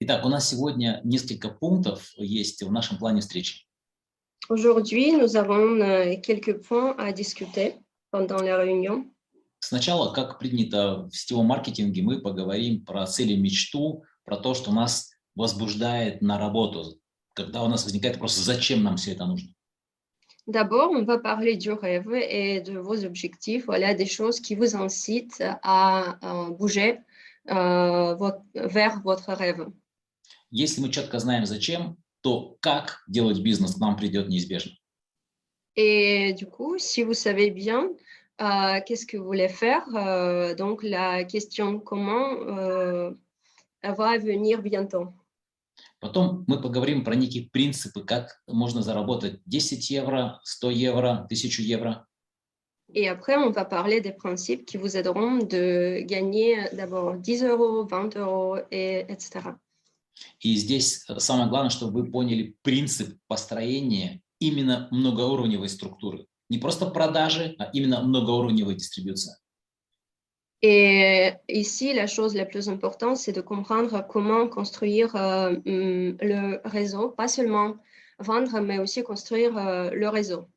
Итак, у нас сегодня несколько пунктов есть в нашем плане встречи. Aujourd'hui, nous avons quelques points à discuter pendant la réunion. Сначала, как принято в сетевом маркетинге, мы поговорим про цели, мечту, про то, что нас возбуждает на работу, когда у нас возникает вопрос, зачем нам все это нужно. D'abord, on va parler du rêve et de vos objectifs, voilà, des choses qui vous incitent à bouger vers votre rêve. Если мы четко знаем зачем, то как делать бизнес к нам придет неизбежно. Et du coup, si vous savez bien qu'est-ce que vous voulez faire, donc la question comment va venir bientôt. Потом мы поговорим про некие принципы, как можно заработать 10 евро, 100 евро, 1000 евро. Et après, on va parler des principes qui vous aideront de gagner d'abord 10 euros, 20 euros, etc. И здесь самое главное, чтобы вы поняли принцип построения именно многоуровневой структуры. Не просто продажи, а именно многоуровневой дистрибуции. Et ici, la chose la plus importante, c'est de comprendre comment construire le réseau, pas seulement vendre, mais aussi construire le réseau.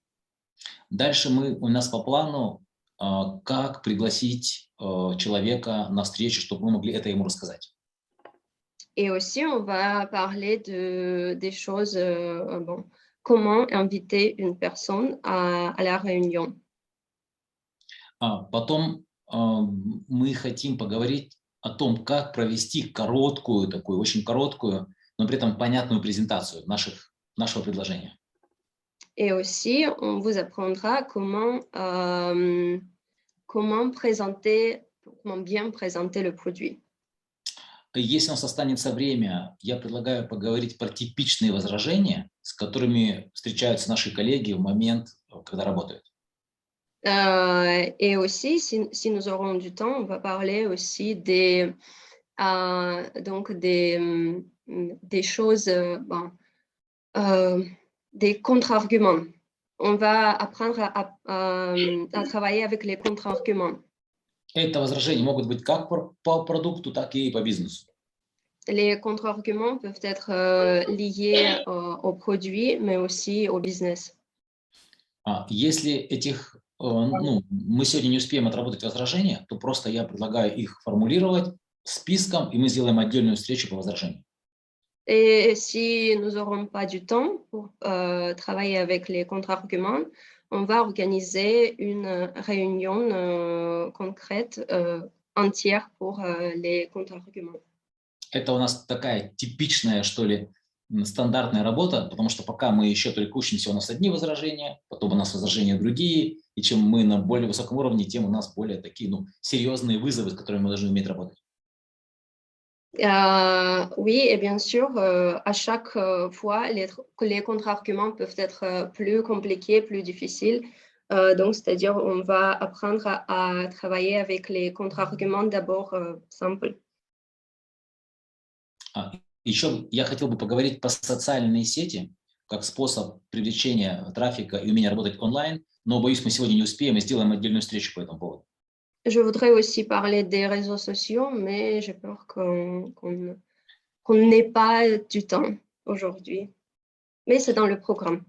Дальше у нас по плану, как пригласить человека на встречу, чтобы мы могли это ему рассказать. Et aussi, on va parler des choses, bon, comment inviter une personne à la réunion. Потом мы хотим поговорить о том, как провести короткую, такую очень короткую, но при этом понятную презентацию нашего предложения. Et aussi, on vous apprendra comment bien présenter le produit. Если у нас останется время, я предлагаю поговорить про типичные возражения, с которыми встречаются наши коллеги в момент, когда работают. Et aussi, si nous aurons du temps, on va parler aussi des choses, des contre-arguments. On va apprendre à travailler avec les contre-arguments. Это возражения могут быть как по продукту, так и по бизнесу. Les contre-arguments peuvent être liés au produit, mais aussi au business. Если мы сегодня не успеем отработать возражения, то просто я предлагаю их формулировать списком, и мы сделаем отдельную встречу по возражениям. Et si nous n'aurons pas du temps pour travailler avec les contre-arguments, on va organiser une réunion concrète entière pour les contre-arguments. Это у нас такая типичная, что ли, стандартная работа, потому что пока мы еще только учимся, у нас одни возражения, потом у нас возражения другие, и чем мы на более высоком уровне, тем у нас более такие серьезные вызовы, с которыми мы должны уметь работать. Oui, et bien sûr, à chaque fois, les contre-arguments peuvent être plus compliqués, plus difficiles. Donc, c'est-à-dire, on va apprendre à travailler avec les contre-arguments d'abord simples. Еще я хотел бы поговорить про социальные сети, как способ привлечения трафика и умения работать онлайн, но, боюсь, мы сегодня не успеем и сделаем отдельную встречу по этому поводу. Je voudrais aussi parler des réseaux sociaux, mais j'ai peur qu'on n'ait pas du temps aujourd'hui. Mais c'est dans le programme.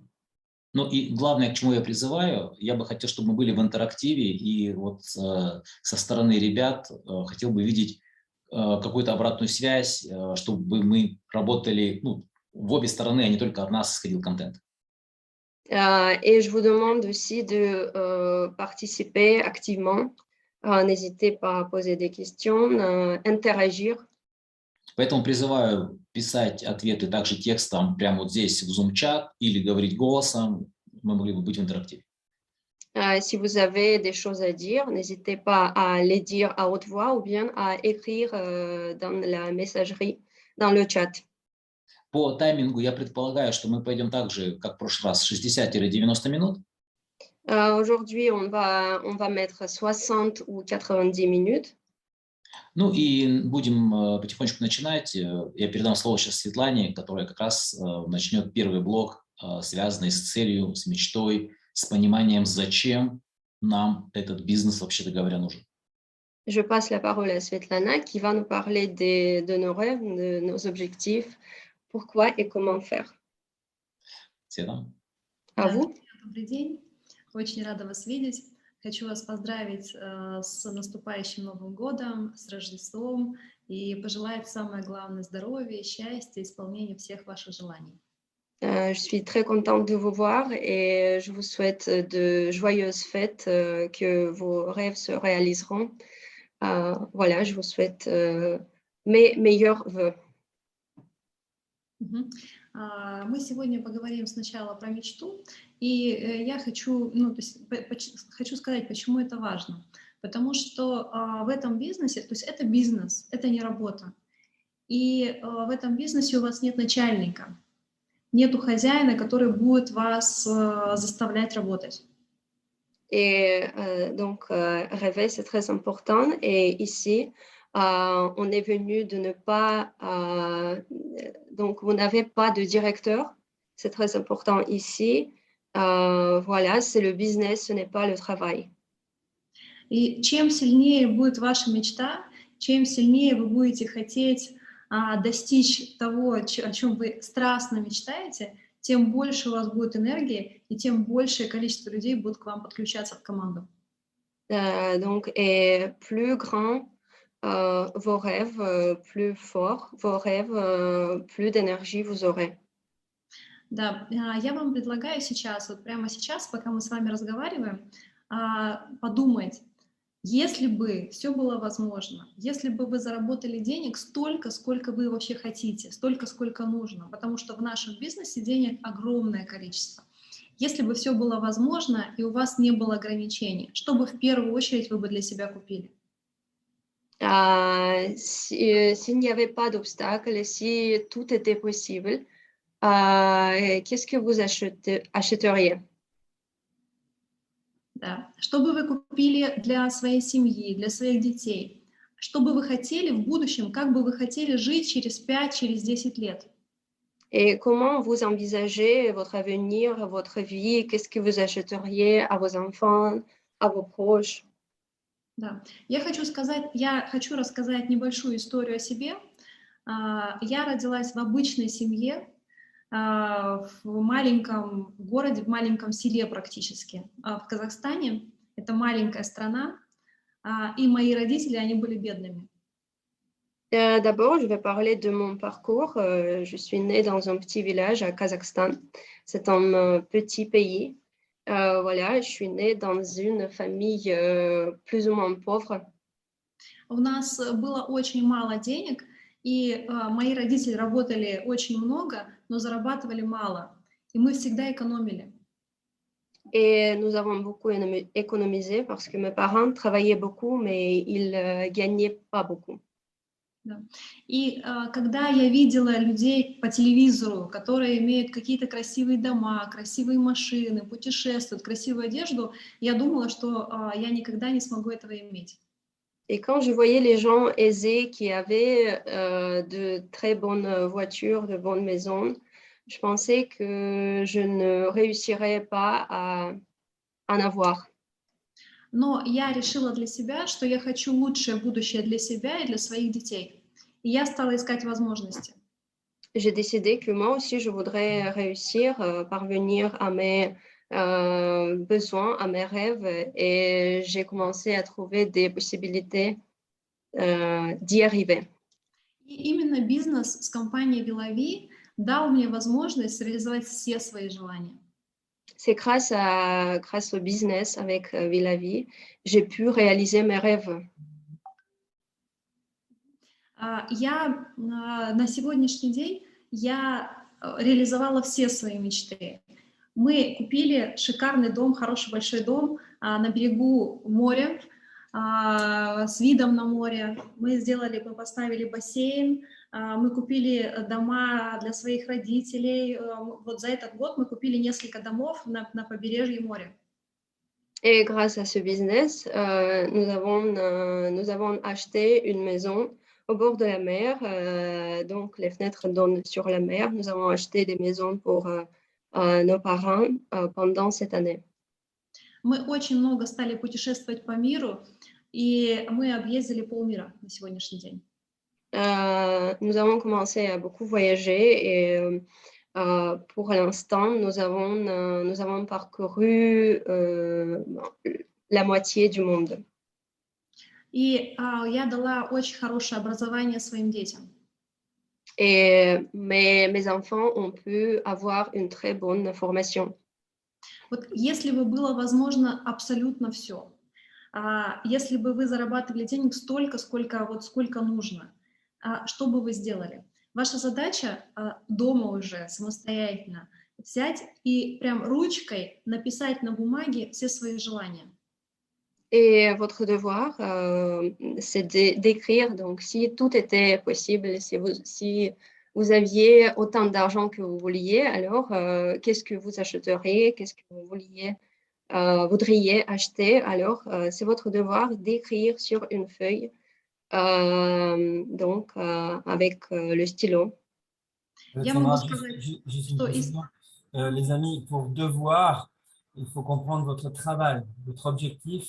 Ну и главное, к чему я призываю, я бы хотел, чтобы мы были в интерактиве, и вот со стороны ребят хотел бы видеть какую-то обратную связь, чтобы мы работали в обе стороны, а не только от нас исходил контент. Et je vous demande aussi de participer activement. N'hésitez pas à poser des questions, interagir. Поэтому призываю писать ответы также текстом прямо вот здесь в Zoom-чат или говорить голосом. Мы могли бы быть в интерактиве. Si vous avez des choses à dire, n'hésitez pas à les dire à haute voix ou bien à écrire dans la messagerie, dans le chat. По таймингу я предполагаю, что мы пойдем так же, как в прошлый раз, 60-90 минут. Aujourd'hui, on va mettre 60 ou 90 minutes. Ну и будем потихонечку начинать. Я передам слово сейчас Светлане, которая как раз начнет первый блок, связанный с целью, с мечтой, с пониманием, зачем нам этот бизнес, вообще-то говоря, нужен. Je passe la parole à Svetlana qui va nous parler de nos rêves, de nos objectifs, pourquoi et comment faire. C'est ça. À vous. Добрый день. Очень рада вас видеть. Хочу вас поздравить с наступающим Новым годом, с Рождеством и пожелать самое главное здоровья, счастья, исполнения всех ваших желаний. Je suis très contente de vous voir et je vous souhaite de joyeuses fêtes, que vos rêves se réaliseront. Voilà, je vous souhaite mes meilleurs vœux. Мы сегодня поговорим сначала про мечту, и я хочу, хочу сказать, почему это важно. Потому что в этом бизнесе, то есть это бизнес, это не работа. И в этом бизнесе у вас нет начальника, нету хозяина, который будет вас заставлять работать. Et donc, rêver, c'est très important. Et ici, on est venu de ne pas... donc, vous n'avez pas de directeur. C'est très important ici. Voilà, c'est le business, ce n'est pas le travail. И чем сильнее будет ваша мечта, чем сильнее вы будете хотеть достичь того, о чем вы страстно мечтаете, тем больше у вас будет энергии, и тем большее количество людей будут к вам подключаться в команду. Donc, et plus grand vos rêves, plus fort vos rêves, plus d'énergie vous aurez. Да, я вам предлагаю сейчас, вот прямо сейчас, пока мы с вами разговариваем, подумать, если бы все было возможно, если бы вы заработали денег столько, сколько вы вообще хотите, столько, сколько нужно, потому что в нашем бизнесе денег огромное количество. Если бы все было возможно и у вас не было ограничений, что бы в первую очередь вы бы для себя купили? S'il n'y avait pas d'obstacle, si tout était possible, qu'est-ce que vous achèteriez? Да. Что бы вы купили для своей семьи, для своих детей? Что бы вы хотели в будущем, как бы вы хотели жить через 5, через 10 лет? Et comment vous envisagez votre avenir, votre vie? Qu'est-ce que vous achèteriez à vos enfants, à vos proches? Да. Я хочу рассказать небольшую историю о себе. Я родилась в обычной семье, в маленьком городе, в маленьком селе практически, в Казахстане. Это маленькая страна, и мои родители, они были бедными. D'abord, je vais parler de mon parcours. Je suis née dans un petit village à Kazakhstan. C'est un petit pays. Voilà, je suis née dans une famille plus ou moins pauvre. У нас было очень мало денег, и мои родители работали очень много, но зарабатывали мало. И мы всегда экономили. Et nous avons beaucoup économisé parce que mes parents travaillaient beaucoup, mais ils gagnaient pas beaucoup. Да. И когда я видела людей по телевизору, которые имеют какие-то красивые дома, красивые машины, путешествуют, красивую одежду, я думала, что я никогда не смогу этого иметь. Et quand je voyais les gens aisés qui avaient de très bonnes voitures, de bonnes maisons, je pensais que je ne réussirais pas à en avoir. Но я решила для себя, что я хочу лучшее будущее для себя и для своих детей. И я стала искать возможности. J'ai décidé que moi aussi, je voudrais réussir, parvenir à mes besoins, à mes rêves, et j'ai commencé à trouver des possibilités d'y arriver. И именно бизнес с компанией Villavi дал мне возможность реализовать все свои желания. C'est grâce au business avec Villavi, j'ai pu réaliser mes rêves. Я на сегодняшний день реализовала все свои мечты. Мы купили шикарный дом, хороший большой дом на берегу моря, с видом на море. Мы поставили бассейн, мы купили дома для своих родителей. Вот за этот год мы купили несколько домов на побережье моря. Et grâce à ce business, nous avons acheté une maison au bord de la mer. Donc, les fenêtres donnent sur la mer. Nous avons acheté des maisons pour nos parents pendant cette année. Мы очень много стали путешествовать по миру, и мы объездили полмира на сегодняшний день. Nous avons commencé à beaucoup voyager et pour l'instant, nous avons parcouru la moitié du monde. И я дала очень хорошее образование своим детям. Et mes enfants ont pu avoir une très bonne formation. Вот если бы было возможно абсолютно все, если бы вы зарабатывали денег столько, сколько нужно, что бы вы сделали? Ваша задача дома уже самостоятельно взять и прям ручкой написать на бумаге все свои желания. Et votre devoir, c'est d'écrire. Donc, si tout était possible, si vous aviez autant d'argent que vous vouliez, alors qu'est-ce que vous achèteriez? Qu'est-ce que vous voudriez acheter? Alors, c'est votre devoir d'écrire sur une feuille, donc avec le stylo. Я могу сказать, juste une что précision. Les amis, pour devoir, il faut comprendre votre travail. Votre objectif,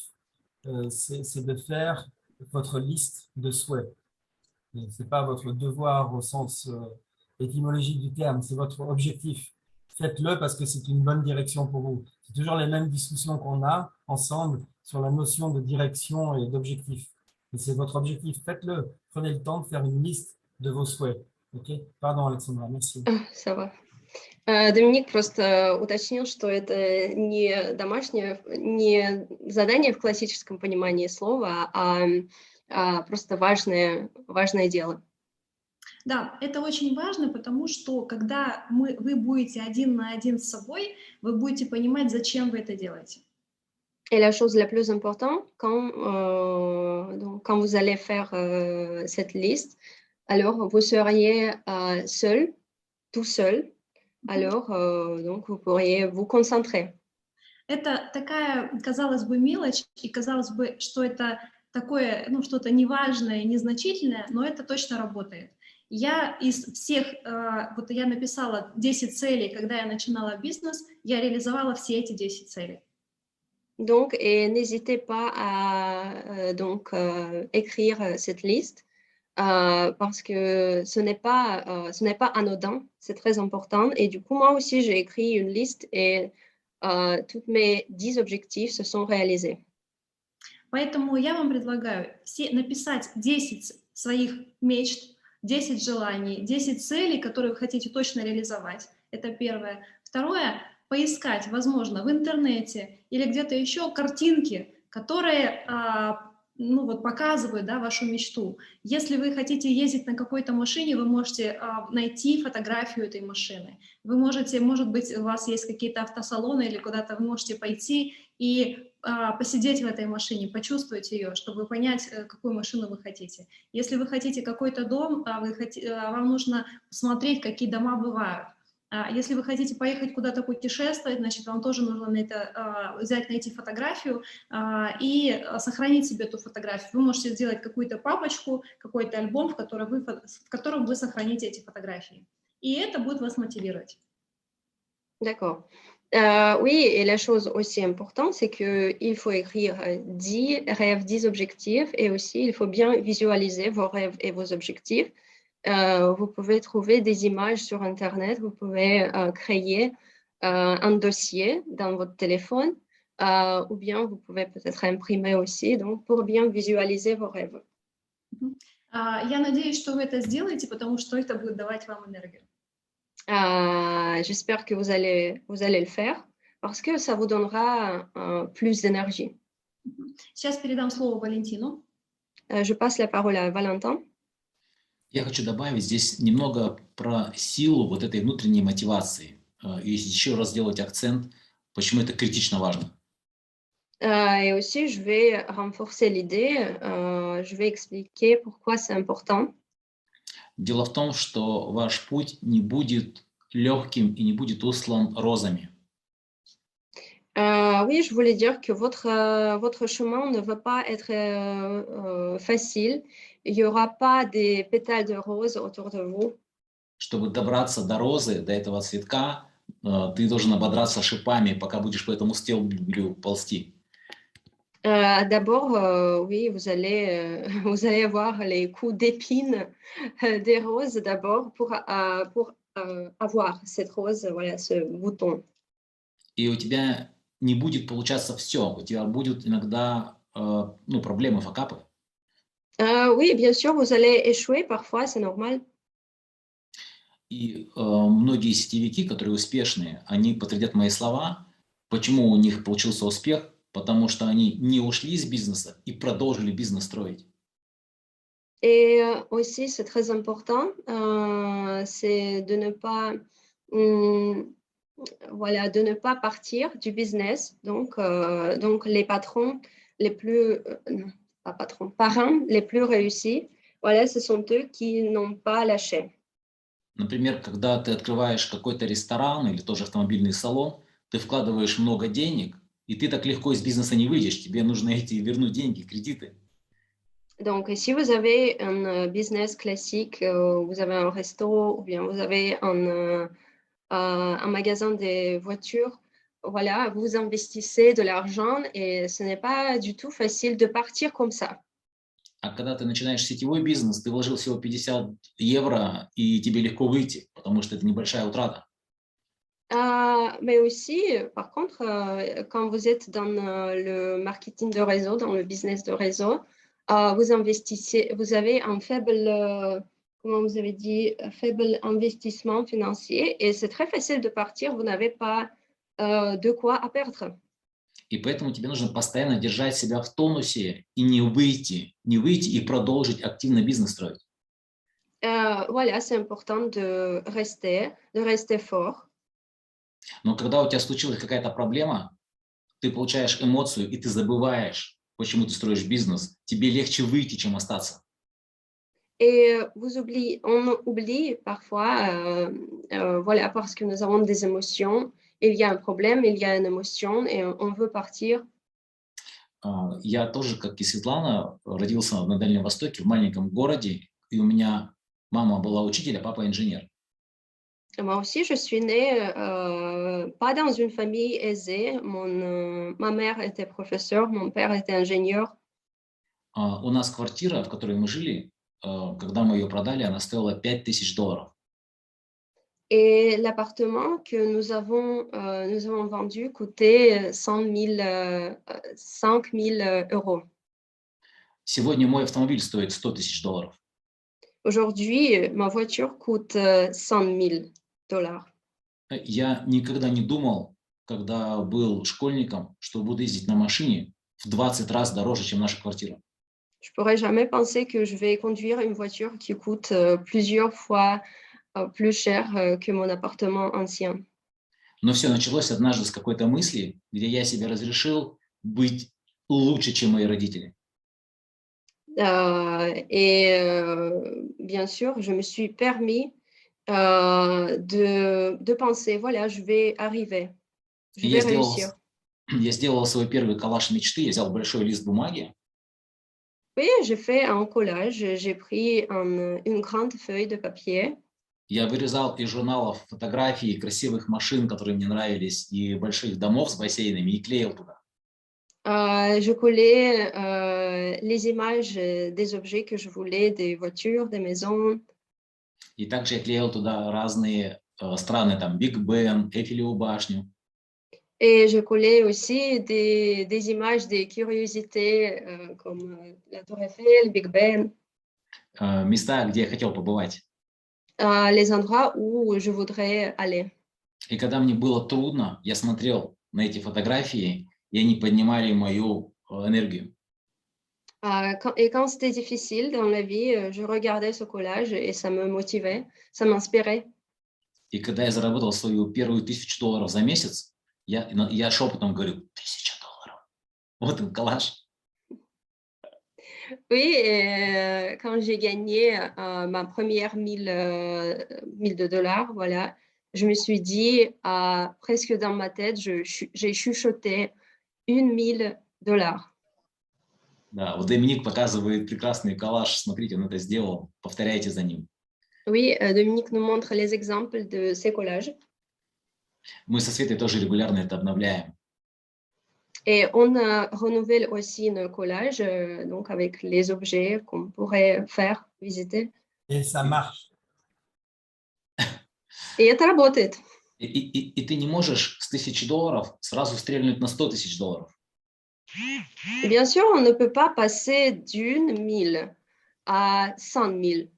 c'est de faire votre liste de souhaits. Ce n'est pas votre devoir au sens étymologique du terme, c'est votre objectif. Faites-le parce que c'est une bonne direction pour vous. C'est toujours les mêmes discussions qu'on a ensemble sur la notion de direction et d'objectif. Et c'est votre objectif. Faites-le. Prenez le temps de faire une liste de vos souhaits. Ok? Pardon, Alexandra, merci. Ça va. Доминик просто уточнил, что это не домашнее, не задание в классическом понимании слова, а просто важное дело. Да, это очень важно, потому что когда вы будете один на один с собой, вы будете понимать, зачем вы это делаете. Et la chose la plus importante, quand vous allez faire cette liste, alors vous seriez seul, tout seul, alors donc vous pourriez vous concentrer. Это такая, казалось бы, мелочь, и казалось бы, что это такое, что-то неважное, незначительное, но это точно работает. Я из всех, я написала 10 целей, когда я начинала бизнес, я реализовала все эти 10 целей. Donc, et n'hésitez pas à écrire cette liste parce que ce n'est pas anodin, c'est très important. Et du coup, moi aussi, j'ai écrit une liste et tous mes 10 objectifs se sont réalisés. Поэтому я вам предлагаю написать 10 своих мечт, 10 желаний, 10 целей, которые вы хотите точно реализовать. Это первое. Второе, поискать, возможно, в интернете или где-то еще картинки, которые показывают, да, вашу мечту. Если вы хотите ездить на какой-то машине, вы можете найти фотографию этой машины. Вы можете, может быть, у вас есть какие-то автосалоны или куда-то вы можете пойти и посидеть в этой машине, почувствовать ее, чтобы понять, какую машину вы хотите. Если вы хотите какой-то дом, вам нужно посмотреть, какие дома бывают. Если вы хотите поехать куда-то путешествовать, значит, вам тоже нужно найти фотографию и сохранить себе эту фотографию. Вы можете сделать какую-то папочку, какой-то альбом, в котором вы сохраните эти фотографии. И это будет вас мотивировать. D'accord. Oui, et la chose aussi importante, c'est qu'il faut écrire 10 rêves, 10 objectifs, et aussi il faut bien visualiser vos rêves et vos objectifs. Vous pouvez trouver des images sur Internet, vous pouvez créer un dossier dans votre téléphone, ou bien vous pouvez peut-être imprimer aussi, donc pour bien visualiser vos rêves. Я надеюсь, что вы это сделаете, потому что это будет давать вам энергию. J'espère que vous allez le faire, parce que ça vous donnera plus d'énergie. Сейчас передам слово Валентину. Je passe la parole à Valentin. Я хочу добавить здесь немного про силу вот этой внутренней мотивации. И еще раз сделать акцент, почему это критично важно. Et aussi, je vais renforcer l'idée, je vais expliquer pourquoi c'est important. Дело в том, что ваш путь не будет легким и не будет услан розами. Oui, je voulais dire que votre chemin ne va pas être facile. Il n'y aura pas des pétales de rose autour de vous. Чтобы добраться до розы, до этого цветка, ты должен ободраться шипами, пока будешь по этому стеблю ползти. D'abord, oui, vous allez avoir les coups d'épine des roses d'abord pour avoir cette rose, voilà, ce bouton. И у тебя не будет получаться все. У тебя будут иногда ну, проблемы, факапы. Oui, bien sûr, vous allez échouer parfois, c'est normal. И многие сетевики, которые успешные, они подтвердят мои слова. Почему у них получился успех? Потому что они не ушли из бизнеса и продолжили бизнес строить. Et aussi, c'est très important, c'est de ne pas, voilà, de ne pas partir du business. Donc les patrons les plus, non, pas patrons, parrains les plus réussis, voilà, ce sont eux qui n'ont pas lâché. Например, когда ты открываешь какой-то ресторан или тоже автомобильный салон, ты вкладываешь много денег, и ты так легко из бизнеса не выйдешь. Тебе нужно идти вернуть деньги, кредиты. Donc, si vous avez un business classique, vous avez un resto ou bien vous avez un magasin de voitures, voilà, vous investissez de l'argent et ce n'est pas du tout facile de partir comme ça. А когда ты начинаешь сетевой бизнес, ты вложил всего 50 евро, и тебе легко выйти, потому что это небольшая утрата. Mais aussi, par contre, quand vous êtes dans le marketing de réseau, dans le business de réseau, vous investissez, vous avez un faible, comment vous avez dit, un faible investissement financier et c'est très facile de partir, vous n'avez pas de quoi à perdre. И поэтому тебе нужно постоянно держать себя в тонусе и не выйти и продолжить активно бизнес строить. Voilà, c'est important de rester fort. Но когда у тебя случилась какая-то проблема, ты получаешь эмоцию, и ты забываешь, почему ты строишь бизнес. Тебе легче выйти, чем остаться. Et on oublie parfois, voilà, parce que nous avons des émotions. Il y a un problème, il y a une émotion et on veut partir. Я тоже, как и Светлана, родился на Дальнем Востоке, в маленьком городе, и у меня мама была учитель, а папа инженер. Moi aussi, je suis née pas dans une famille aisée. Ma mère était professeure, mon père était ingénieur. У нас квартира, в которой мы жили, когда мы ее продали, она стоила $5000. Et l'appartement que nous avons vendu coûtait 5 000 euros. Сегодня мой автомобиль стоит $100 000. Aujourd'hui, ma voiture coûte 100 000 $. Я никогда не думал, когда был школьником, что буду ездить на машине в 20 раз дороже, чем наша квартира. Je pourrais jamais penser que je vais conduire une voiture qui coûte plusieurs fois plus cher que mon appartement ancien. Но все началось однажды с какой-то мысли, где я себе разрешил быть лучше, чем мои родители. Bien sûr, je me suis permis de penser, voilà, je vais arriver, je vais réussir. Я сделал свой первый коллаж мечты, я взял большой лист бумаги. Oui, j'ai fait un collage, j'ai pris une grande feuille de papier. Я вырезал из журналов фотографии красивых машин, которые мне нравились, и больших домов с бассейнами, и клеил туда. Je collais les images des objets que je voulais, des voitures, des maisons. И также я клеил туда разные страны, там Биг Бен, Эйфелеву башню. Et je collais aussi des images, des curiosités comme la Tour Eiffel, Big Ben. Места, где я хотел побывать. Les endroits où je voudrais aller. И когда мне было трудно, я смотрел на эти фотографии, и они поднимали мою энергию. Et quand c'était difficile dans la vie, je regardais ce collage et ça me motivait, ça m'inspirait. И когда я заработал свою первую $1000 за месяц, я шепотом говорю: $1000. Вот он, коллаж. Oui, et quand j'ai gagné ma première 1000 $, voilà, je me suis dit, presque dans ma tête, j'ai chuchoté 1000 $. Да, вот Доминик показывает прекрасный коллаж. Смотрите, он это сделал. Повторяйте за ним. Oui, Dominique nous montre les exemples de ces collages. Мы со Светой тоже регулярно это обновляем. Et on renouvelle aussi nos collages, donc avec les objets qu'on pourrait faire, visiter. Et ça marche. И это работает. И ты не можешь с $1000 сразу стрельнуть на $100 000. Bien sûr, on ne peut pas passer d'une 1000 à 100 000.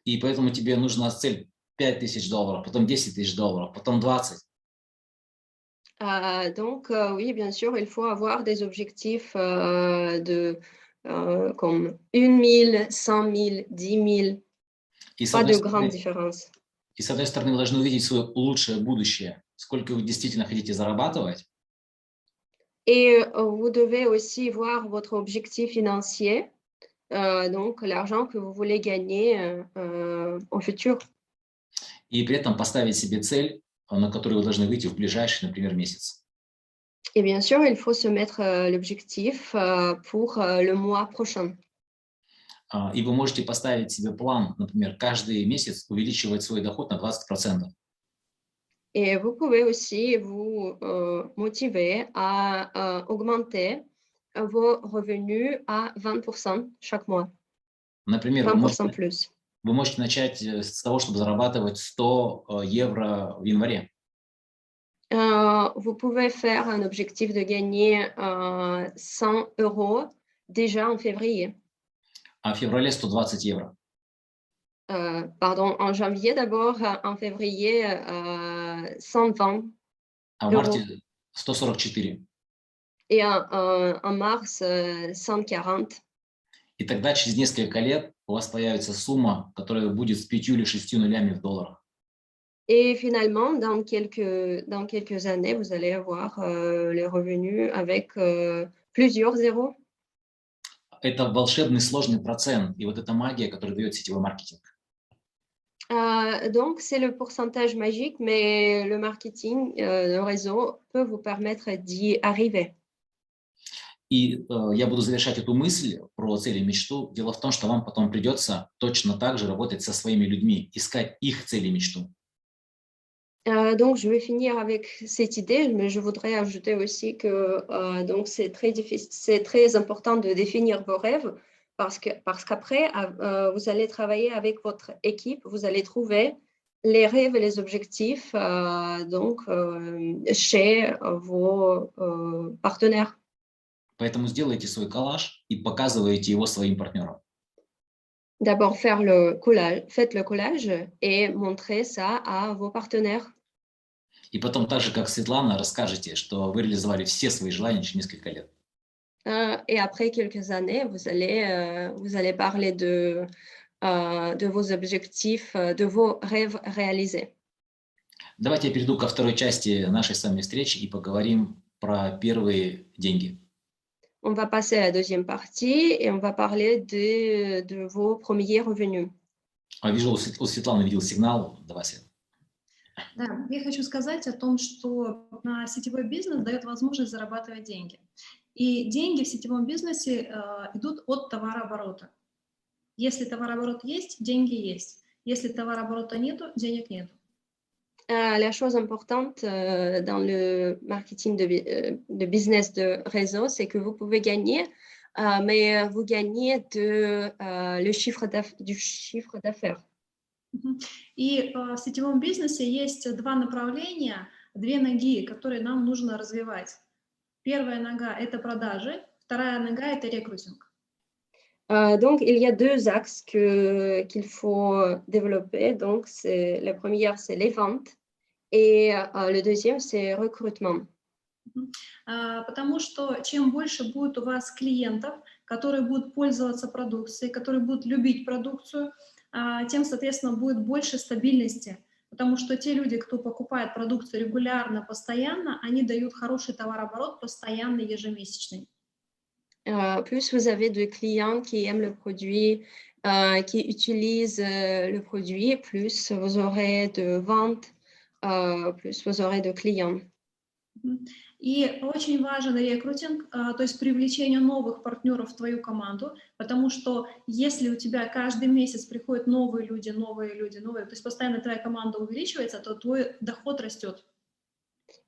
И поэтому тебе нужна цель $5000, потом $10 000, потом 20. Donc, oui, bien sûr, il faut avoir des objectifs comme 1000, 100 000, 10 000, И pas de grande différence. И с одной стороны, вы должны увидеть свое лучшее будущее, сколько вы действительно хотите зарабатывать. Et vous devez aussi voir votre objectif financier, donc l'argent que vous voulez gagner au futur. И при этом поставить себе цель, на которую вы должны выйти в ближайший, например, месяц. Et bien sûr, il faut se mettre l'objectif pour le mois prochain. И вы можете поставить себе план, например, каждый месяц увеличивать свой доход на 20%. Et vous pouvez aussi vous motiver à augmenter vos revenus à 20% chaque mois. Например, 20% plus. Вы можете начать с того, чтобы зарабатывать 100 евро в январе. Vous pouvez faire un objectif de gagner 100 € déjà en février. А в феврале 120 евро. Pardon, en janvier d'abord, en février 120 А в марте 144. Et en mars 140. И тогда через несколько лет у вас появится сумма, которая будет с 5 или 6 нулями в долларах. Et finalement, dans quelques années, vous allez avoir les revenus avec plusieurs zéros. Это волшебный сложный процент, и вот эта магия, которую дает сетевой маркетинг. Donc, c'est le pourcentage magique, mais le marketing, le réseau peut vous permettre d'y arriver. И я буду завершать эту мысль про цель и мечту. Дело в том, что вам потом придется точно так же работать со своими людьми, искать их цель и мечту. Donc, je vais finir avec cette idée, mais je voudrais ajouter aussi que donc c'est très important de définir vos rêves parce qu'après, vous allez travailler avec votre équipe, vous allez trouver les rêves et les objectifs chez vos partenaires. Поэтому сделайте свой коллаж и показывайте его своим партнерам. D'abord, faites le collage et montrez ça à vos partenaires. И потом, так же, как Светлана, расскажете, что вы реализовали все свои желания через несколько лет. Et après quelques années, vous allez parler de vos objectifs, de vos rêves réalisés. Давайте я перейду ко второй части нашей с вами встречи и поговорим про первые деньги. On va passer à la deuxième partie et on va parler de vos premiers revenus. Вижу, у Светланы видел сигнал. Давай, Свет. Да, я хочу сказать о том, что сетевой бизнес дает возможность зарабатывать деньги. И деньги в сетевом бизнесе идут от товарооборота. Если товарооборот есть, деньги есть. Если товарооборота нету, денег нету. La chose importante dans le marketing de business de réseau, c'est que vous pouvez gagner, mais vous gagnez du chiffre d'affaires. И в сетевом бизнесе есть два направления, две ноги, которые нам нужно развивать. Первая нога – это продажи, вторая нога – это рекрутинг. Donc, il y a deux axes qu'il faut développer. Donc, la première, c'est les ventes et le deuxième, c'est le recrutement. Потому что чем больше будет у вас клиентов, которые будут пользоваться продукцией, которые будут любить продукцию, тем, соответственно, будет больше стабильности. Потому что те люди, кто покупает продукцию регулярно, постоянно, они дают хороший товарооборот постоянный, ежемесячный. Plus vous avez de clients qui aiment le produit, qui utilisent le produit, plus vous aurez de ventes, plus vous aurez de clients. И очень важен рекрутинг, то есть привлечение новых партнеров в твою команду, потому что если у тебя каждый месяц приходят новые люди, то есть постоянно твоя команда увеличивается, то твой доход растет.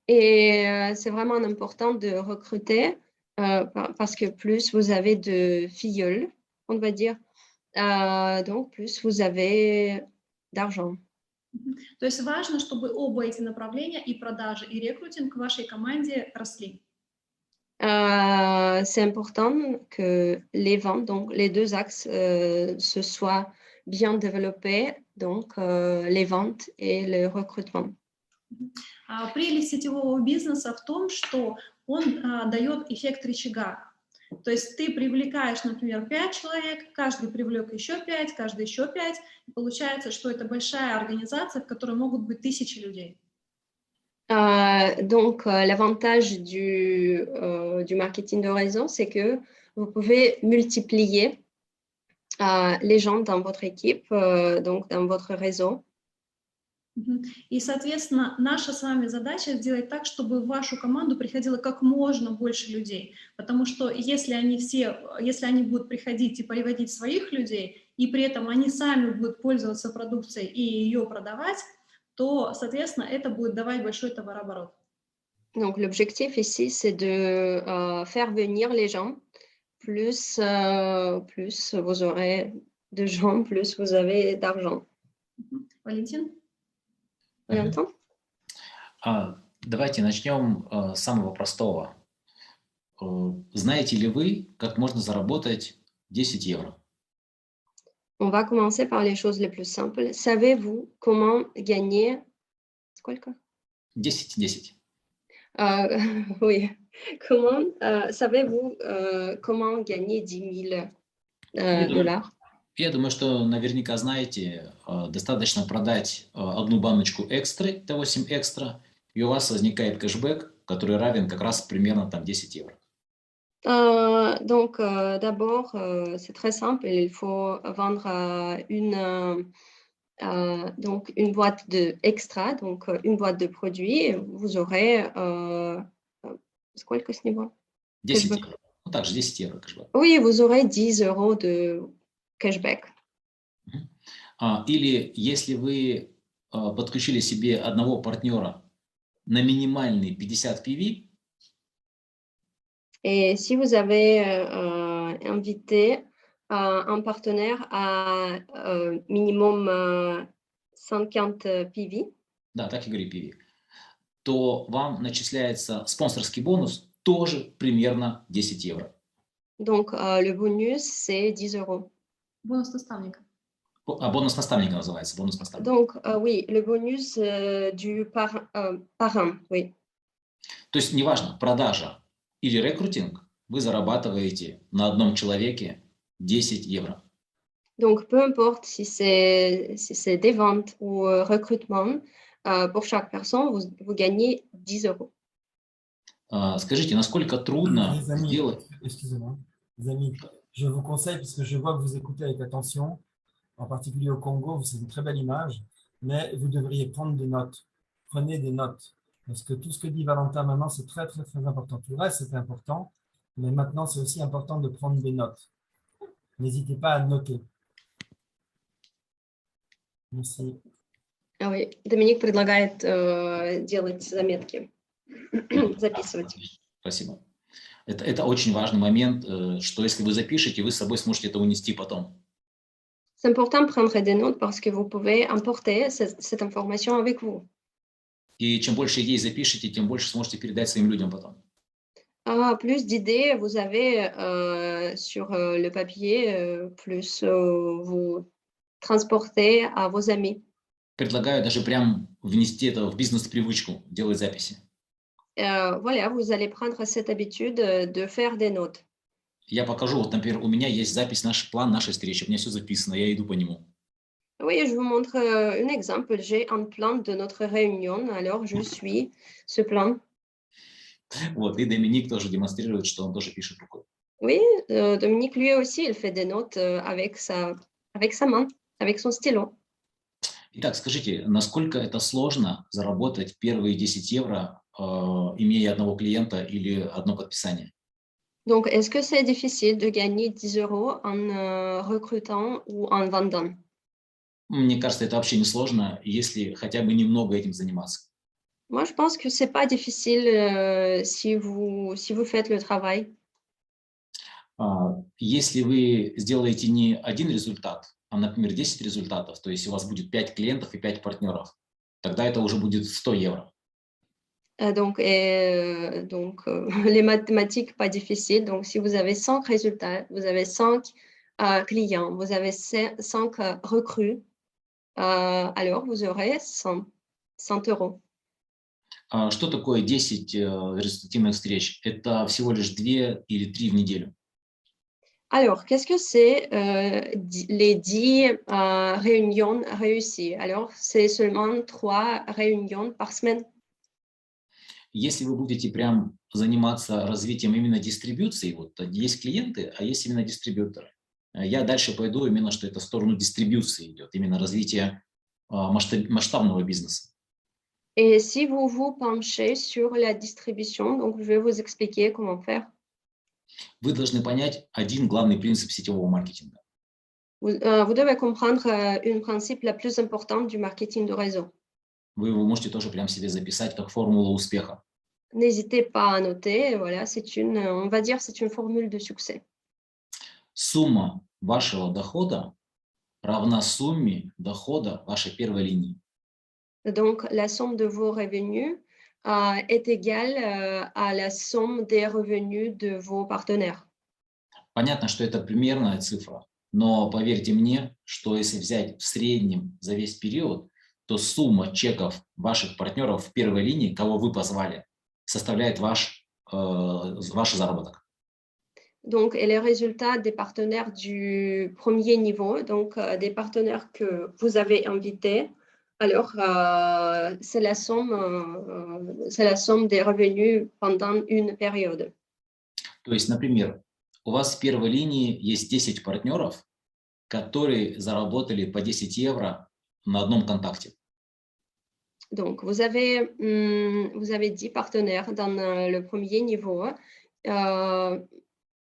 Et c'est vraiment important de recruter parce que plus vous avez de filleuls, on va dire, donc plus vous avez d'argent. То есть важно, чтобы оба эти направления, и продажи, и рекрутинг в вашей команде росли. C'est important que les ventes, donc les deux axes, se soient bien développés, donc les ventes et le recrutement. Прелесть сетевого бизнеса в том, что он дает эффект рычага. То есть ты привлекаешь, например, 5 человек, каждый привлек еще 5, каждый еще 5, и получается, что это большая организация, в которой могут быть тысячи людей. Donc, l'avantage du marketing de réseau, c'est que vous pouvez multiplier les gens dans votre équipe, donc dans votre réseau. И, соответственно, наша с вами задача сделать так, чтобы в вашу команду приходило как можно больше людей. Потому что если они будут приходить и приводить своих людей, и при этом они сами будут пользоваться продукцией и ее продавать, то, соответственно, это будет давать большой товарооборот. Donc, l'objectif ici, c'est de faire venir les gens. Plus vous aurez de gens, plus vous avez d'argent. Валентин? Давайте начнем с самого простого. Знаете ли вы, как можно заработать 10 евро? On va commencer par les choses les plus simples. Savez-vous comment gagner... Сколько? 10. Oui. Savez-vous comment gagner 10 000 dollars? Я думаю, что наверняка знаете, достаточно продать одну баночку экстра, Т8 экстра, и у вас возникает кэшбэк, который равен как раз примерно там 10 евро. Donc, d'abord, c'est très simple. Il faut vendre donc une boîte de extra, donc une boîte de produits. Vous aurez... Сколько с него? 10 евро. Ну, также 10 евро кэшбэк. Oui, vous aurez 10 euros de cashback. Или если вы подключили себе одного партнера на минимальный 50 PV. Et si vous avez invité un partenaire à minimum 50 PV. Да, так и говори PV. То вам начисляется спонсорский бонус тоже примерно 10 евро. Donc, le bonus, c'est 10 euros. Бонус наставника. Бонус наставника называется. Бонус наставника. Donc, oui, le bonus du parrain, oui. То есть, неважно, продажа или рекрутинг, вы зарабатываете на одном человеке 10 евро. Donc, peu importe si c'est des ventes ou recrutement, pour chaque personne, vous gagnez 10 euros. Скажите, насколько трудно сделать... Excusez-moi, les amis, je vous conseille, puisque je vois que vous écoutez avec attention, en particulier au Congo, c'est une très belle image, mais vous devriez prendre des notes. Prenez des notes. Parce que tout ce que dit Valentin maintenant, c'est très, très, très important. Tout le reste, c'est important, mais maintenant, c'est aussi important de prendre des notes. N'hésitez pas à noter. Merci. Ah oui, Доминик предлагает делать заметки, записывать. Спасибо. Это очень важный момент, что если вы запишете, вы с собой сможете это унести потом. C'est important de prendre des notes parce que vous pouvez emporter cette information avec vous. И чем больше идей запишите, тем больше сможете передать своим людям потом. Plus d'idées vous avez sur le papier, plus vous transportez à vos amis. Предлагаю даже прям внести это в бизнес-привычку, делать записи. Voilà, vous allez prendre cette habitude de faire des notes. Я покажу, вот, например, у меня есть запись, план нашей встречи, у меня все записано, я иду по нему. Oui, je vous montre un exemple. J'ai un plan de notre réunion, alors je suis ce plan. Вот, и Доминик тоже демонстрирует, что он тоже пишет рукой. Oui, Dominique, lui aussi, il fait des notes avec sa main, avec son stylo. Итак, скажите, насколько это сложно заработать первые 10 евро, имея одного клиента или одно подписание? Donc, est-ce que c'est difficile de gagner 10 euros en recrutant ou en vendant? Мне кажется, это вообще не сложно, если хотя бы немного этим заниматься. Moi, je pense que c'est pas difficile si vous faites le travail. Если вы сделаете не один результат, а, например, 10 результатов, то есть у вас будет 5 клиентов и 5 партнеров, тогда это уже будет 100 евро. Donc, les mathématiques, pas difficiles. Donc, si vous avez 5 résultats, vous avez 5 clients, vous avez 5 recrues, alors vous aurez 100 euros. Что такое 10 результативных встреч? Это всего лишь 2 или 3 в неделю. Alors, qu'est-ce que c'est les 10 réunions réussies? Alors, c'est seulement 3 réunions par semaine. Если вы будете прям заниматься развитием именно дистрибьюции, вот есть клиенты, а есть именно дистрибьюторы. Я дальше пойду именно, что это в сторону дистрибьюции идет, именно развитие масштабного бизнеса. Et si vous vous penchez sur la distribution, donc je vais vous expliquer comment faire. Вы должны понять один главный принцип сетевого маркетинга. Vous devez comprendre un principe la plus importante du marketing de réseau. Вы его можете тоже прям себе записать как формулу успеха. N'hésitez pas à noter, voilà, on va dire, c'est une formule de succès. Сумма вашего дохода равна сумме дохода вашей первой линии. Donc, la somme de vos revenus est égale à la somme des revenus de vos partenaires. Понятно, что это примерная цифра, но поверьте мне, что если взять в среднем за весь период, то сумма чеков ваших партнеров в первой линии, кого вы позвали, составляет ваш заработок. Donc, et les résultats des partenaires du premier niveau, donc des partenaires que vous avez invités, alors c'est la somme des revenus pendant une période. То есть, например, у вас в первой линии есть 10 партнеров, которые заработали по 10 евро на одном контакте. Donc, vous avez 10 partenaires dans le premier niveau.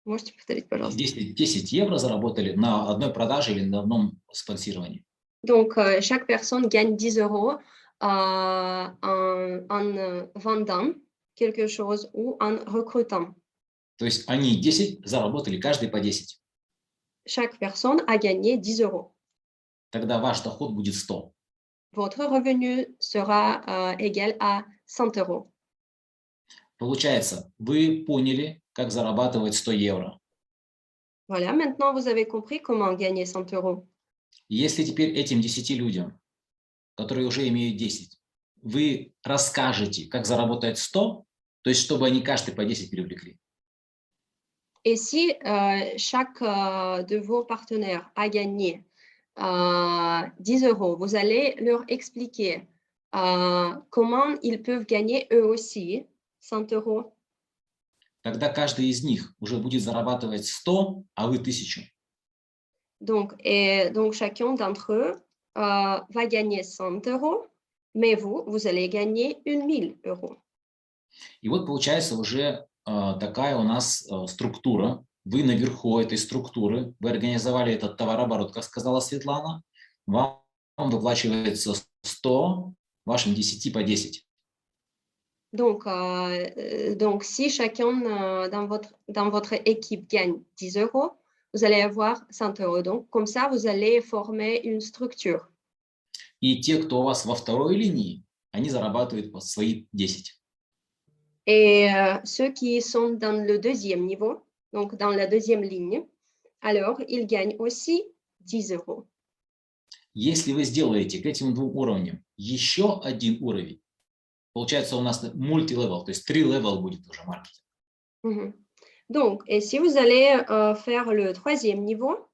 Можете повторить, пожалуйста? 10 евро заработали на одной продаже или на одном спонсировании. Donc, chaque personne gagne 10 euros en vendant quelque chose ou en recrutant. То есть они 10 заработали, каждый по 10. Chaque personne a gagné 10 euros. Тогда ваш доход будет 100. Votre revenu sera égal à 100 euros. Получается, вы поняли, как зарабатывать 100 евро. Voilà, maintenant vous avez compris comment gagner 100 euros. Если теперь этим 10 людям, которые уже имеют 10, вы расскажете, как заработать 100, то есть чтобы они каждый по 10 привлекли. Et si chaque de vos partenaires a gagné 10 euros, vous allez leur expliquer comment ils peuvent gagner eux aussi 100 euros. Тогда каждый из них уже будет зарабатывать 100, а вы 1000. Donc chacun d'entre eux va gagner 100 euros, mais vous allez gagner 1000 euros. И вот получается уже такая у нас структура. Вы наверху этой структуры, вы организовали этот товарооборот, как сказала Светлана, вам выплачивается 100, вашим 10 по 10. Donc si chacun dans votre équipe gagne 10 euros, vous allez avoir 100 euros. Donc, comme ça, vous allez former une structure. И те, кто у вас во второй линии, они зарабатывают по свои 10. Et ceux qui sont dans le deuxième niveau, donc dans la deuxième ligne, alors ils gagnent aussi 10 euros. Если вы сделаете к этим двум уровням еще один уровень, получается у нас мульти-левел, то есть 3 левел будет уже маркетинг. Mm-hmm. Donc, et si vous allez faire le troisième niveau,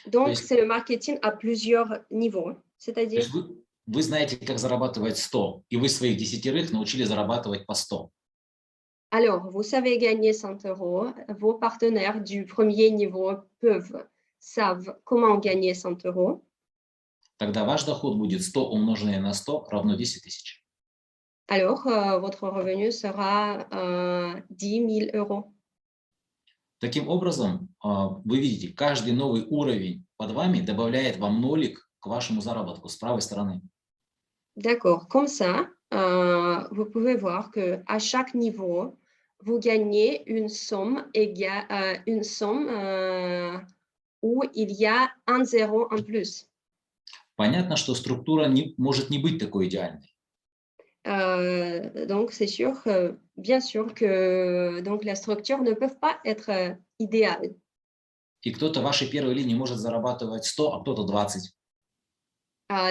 donc c'est le marketing à plusieurs niveaux, c'est-à-dire... Вы знаете, как зарабатывать 100, и вы своих 10 научили зарабатывать по 100. Alors, vous savez gagner 100 euros, vos partenaires du premier niveau savent comment gagner 100 euros. Тогда ваш доход будет 100 умноженное на 100 равно 10 000. Alors, votre revenu sera 10 000 euros. Таким образом, вы видите, каждый новый уровень под вами добавляет вам нолик к вашему заработку с правой стороны. D'accord. Comme ça, vous pouvez voir qu'à chaque niveau, vous gagnez une somme, où il y a un zéro en plus. Понятно, что структура может не быть такой идеальной. Donc, c'est sûr, bien sûr que donc, la structure ne peut pas être idéale. И кто-то в вашей первой линии может зарабатывать 100, а кто-то 20.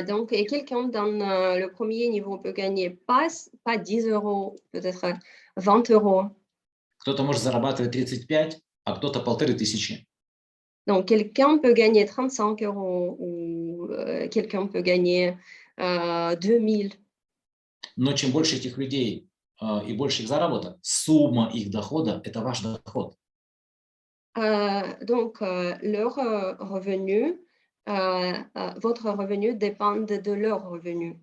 Donc, et quelqu'un dans le premier niveau peut gagner pas 10 euros, peut-être 20 euros. Кто-то может зарабатывать 35, а кто-то 1500. Donc, quelqu'un peut gagner 35 euros ou quelqu'un peut gagner 2000. Но чем больше этих людей и больше их заработок, сумма их дохода – это ваш доход. Donc, leur revenu, votre revenu dépend de leur revenu.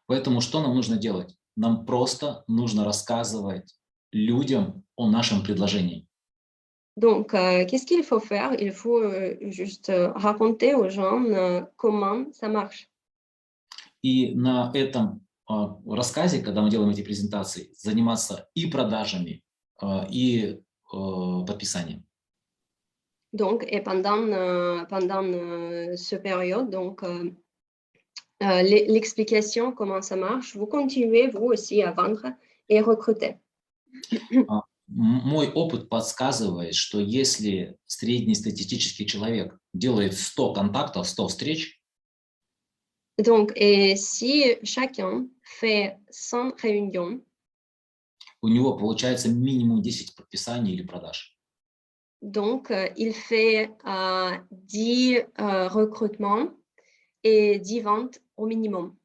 Поэтому что нам нужно делать? Нам просто нужно рассказывать людям о нашем предложении. Donc, qu'est-ce qu'il faut faire? Il faut juste raconter aux gens comment ça marche. И на этом рассказе, когда мы делаем эти презентации, заниматься и продажами, и подписанием. Donc, et pendant ce période, donc, l'explication comment ça marche, vous continuez vous aussi à vendre et recruter. Мой опыт подсказывает, что если среднестатистический человек делает 100 контактов, 100 встреч, Donc, et si chacun fait 100 réunions, у него получается минимум 10 подписаний или продаж. donc il fait 10 recrutements et 10 ventes au minimum.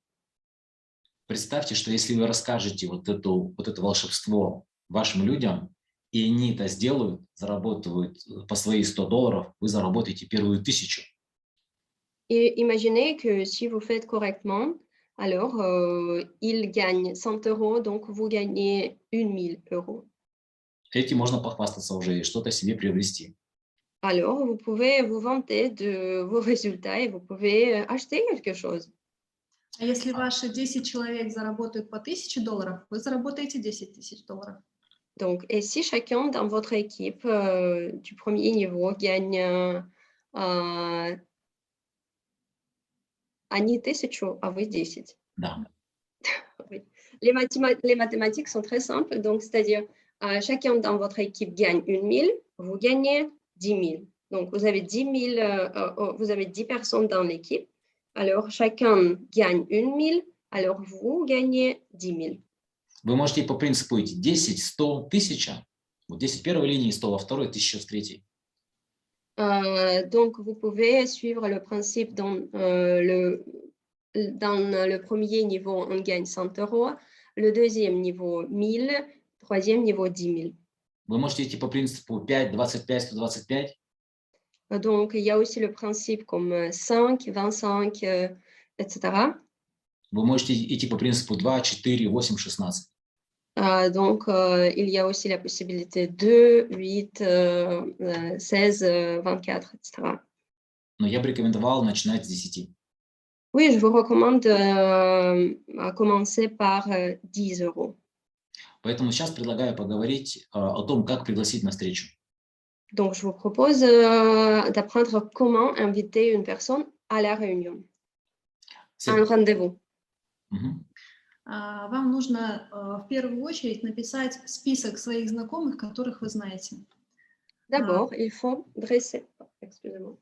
Представьте, что если вы расскажете вот это волшебство вашим людям, и они это сделают, заработают по свои $100, вы заработаете первую 1000. Et imaginez que si vous faites correctement, alors ils gagnent 100 euros, donc vous gagnez 1000 euros. Этим можно похвастаться уже и что-то себе приобрести. Alors, vous pouvez vous vanter de vos résultats et vous pouvez acheter quelque chose. А если ваши 10 человек заработают по $1000, вы заработаете $10 000. Donc, et si chacun dans votre équipe du premier niveau gagne они 1000, а вы 10. Да. Oui. Les mathématiques sont très simples, donc c'est-à-dire chacun dans votre équipe gagne 1000, vous gagnez 10 000. Donc vous avez 10 personnes dans l'équipe, alors chacun gagne 1000, alors vous gagnez 10 000. Вы можете по принципу идти 10, 100, 1000. Вот 10 в первой линии, 100 во второй, 1000 в третьей. Donc, vous pouvez suivre le principe dans le premier niveau, on gagne 100 euros, le deuxième niveau, 1000, troisième niveau, 10 000. Вы можете идти по принципу 5, 25, 125. Donc, il y a aussi le principe comme 5, 25, etc. Вы можете идти по принципу 2, 4, 8, 16. Donc, il y a aussi la possibilité 2, 8, 16, 24, etc. Но я бы рекомендовал начинать с 10. Oui, je vous recommande à commencer par 10 euros. Поэтому сейчас предлагаю поговорить о том, как пригласить на встречу. Donc, je vous propose d'apprendre comment inviter une personne à la réunion, à un rendez-vous. Вам нужно в первую очередь написать список своих знакомых, которых вы знаете. D'abord, il faut dresser, excusez-moi.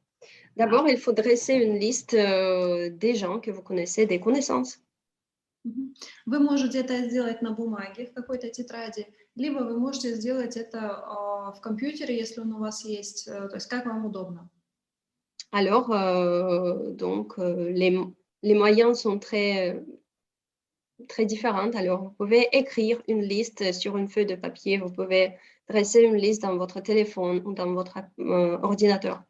D'abord, il faut dresser une liste des gens que vous connaissez, des connaissances. Вы можете это сделать на бумаге, в какой-то тетради, либо вы можете сделать это в компьютере, если он у вас есть, то есть как вам удобно. Alors, donc, les moyens sont très différentes. Alors, vous pouvez écrire une liste sur une feuille de papier, vous pouvez dresser une liste dans votre téléphone ou dans votre ordinateur.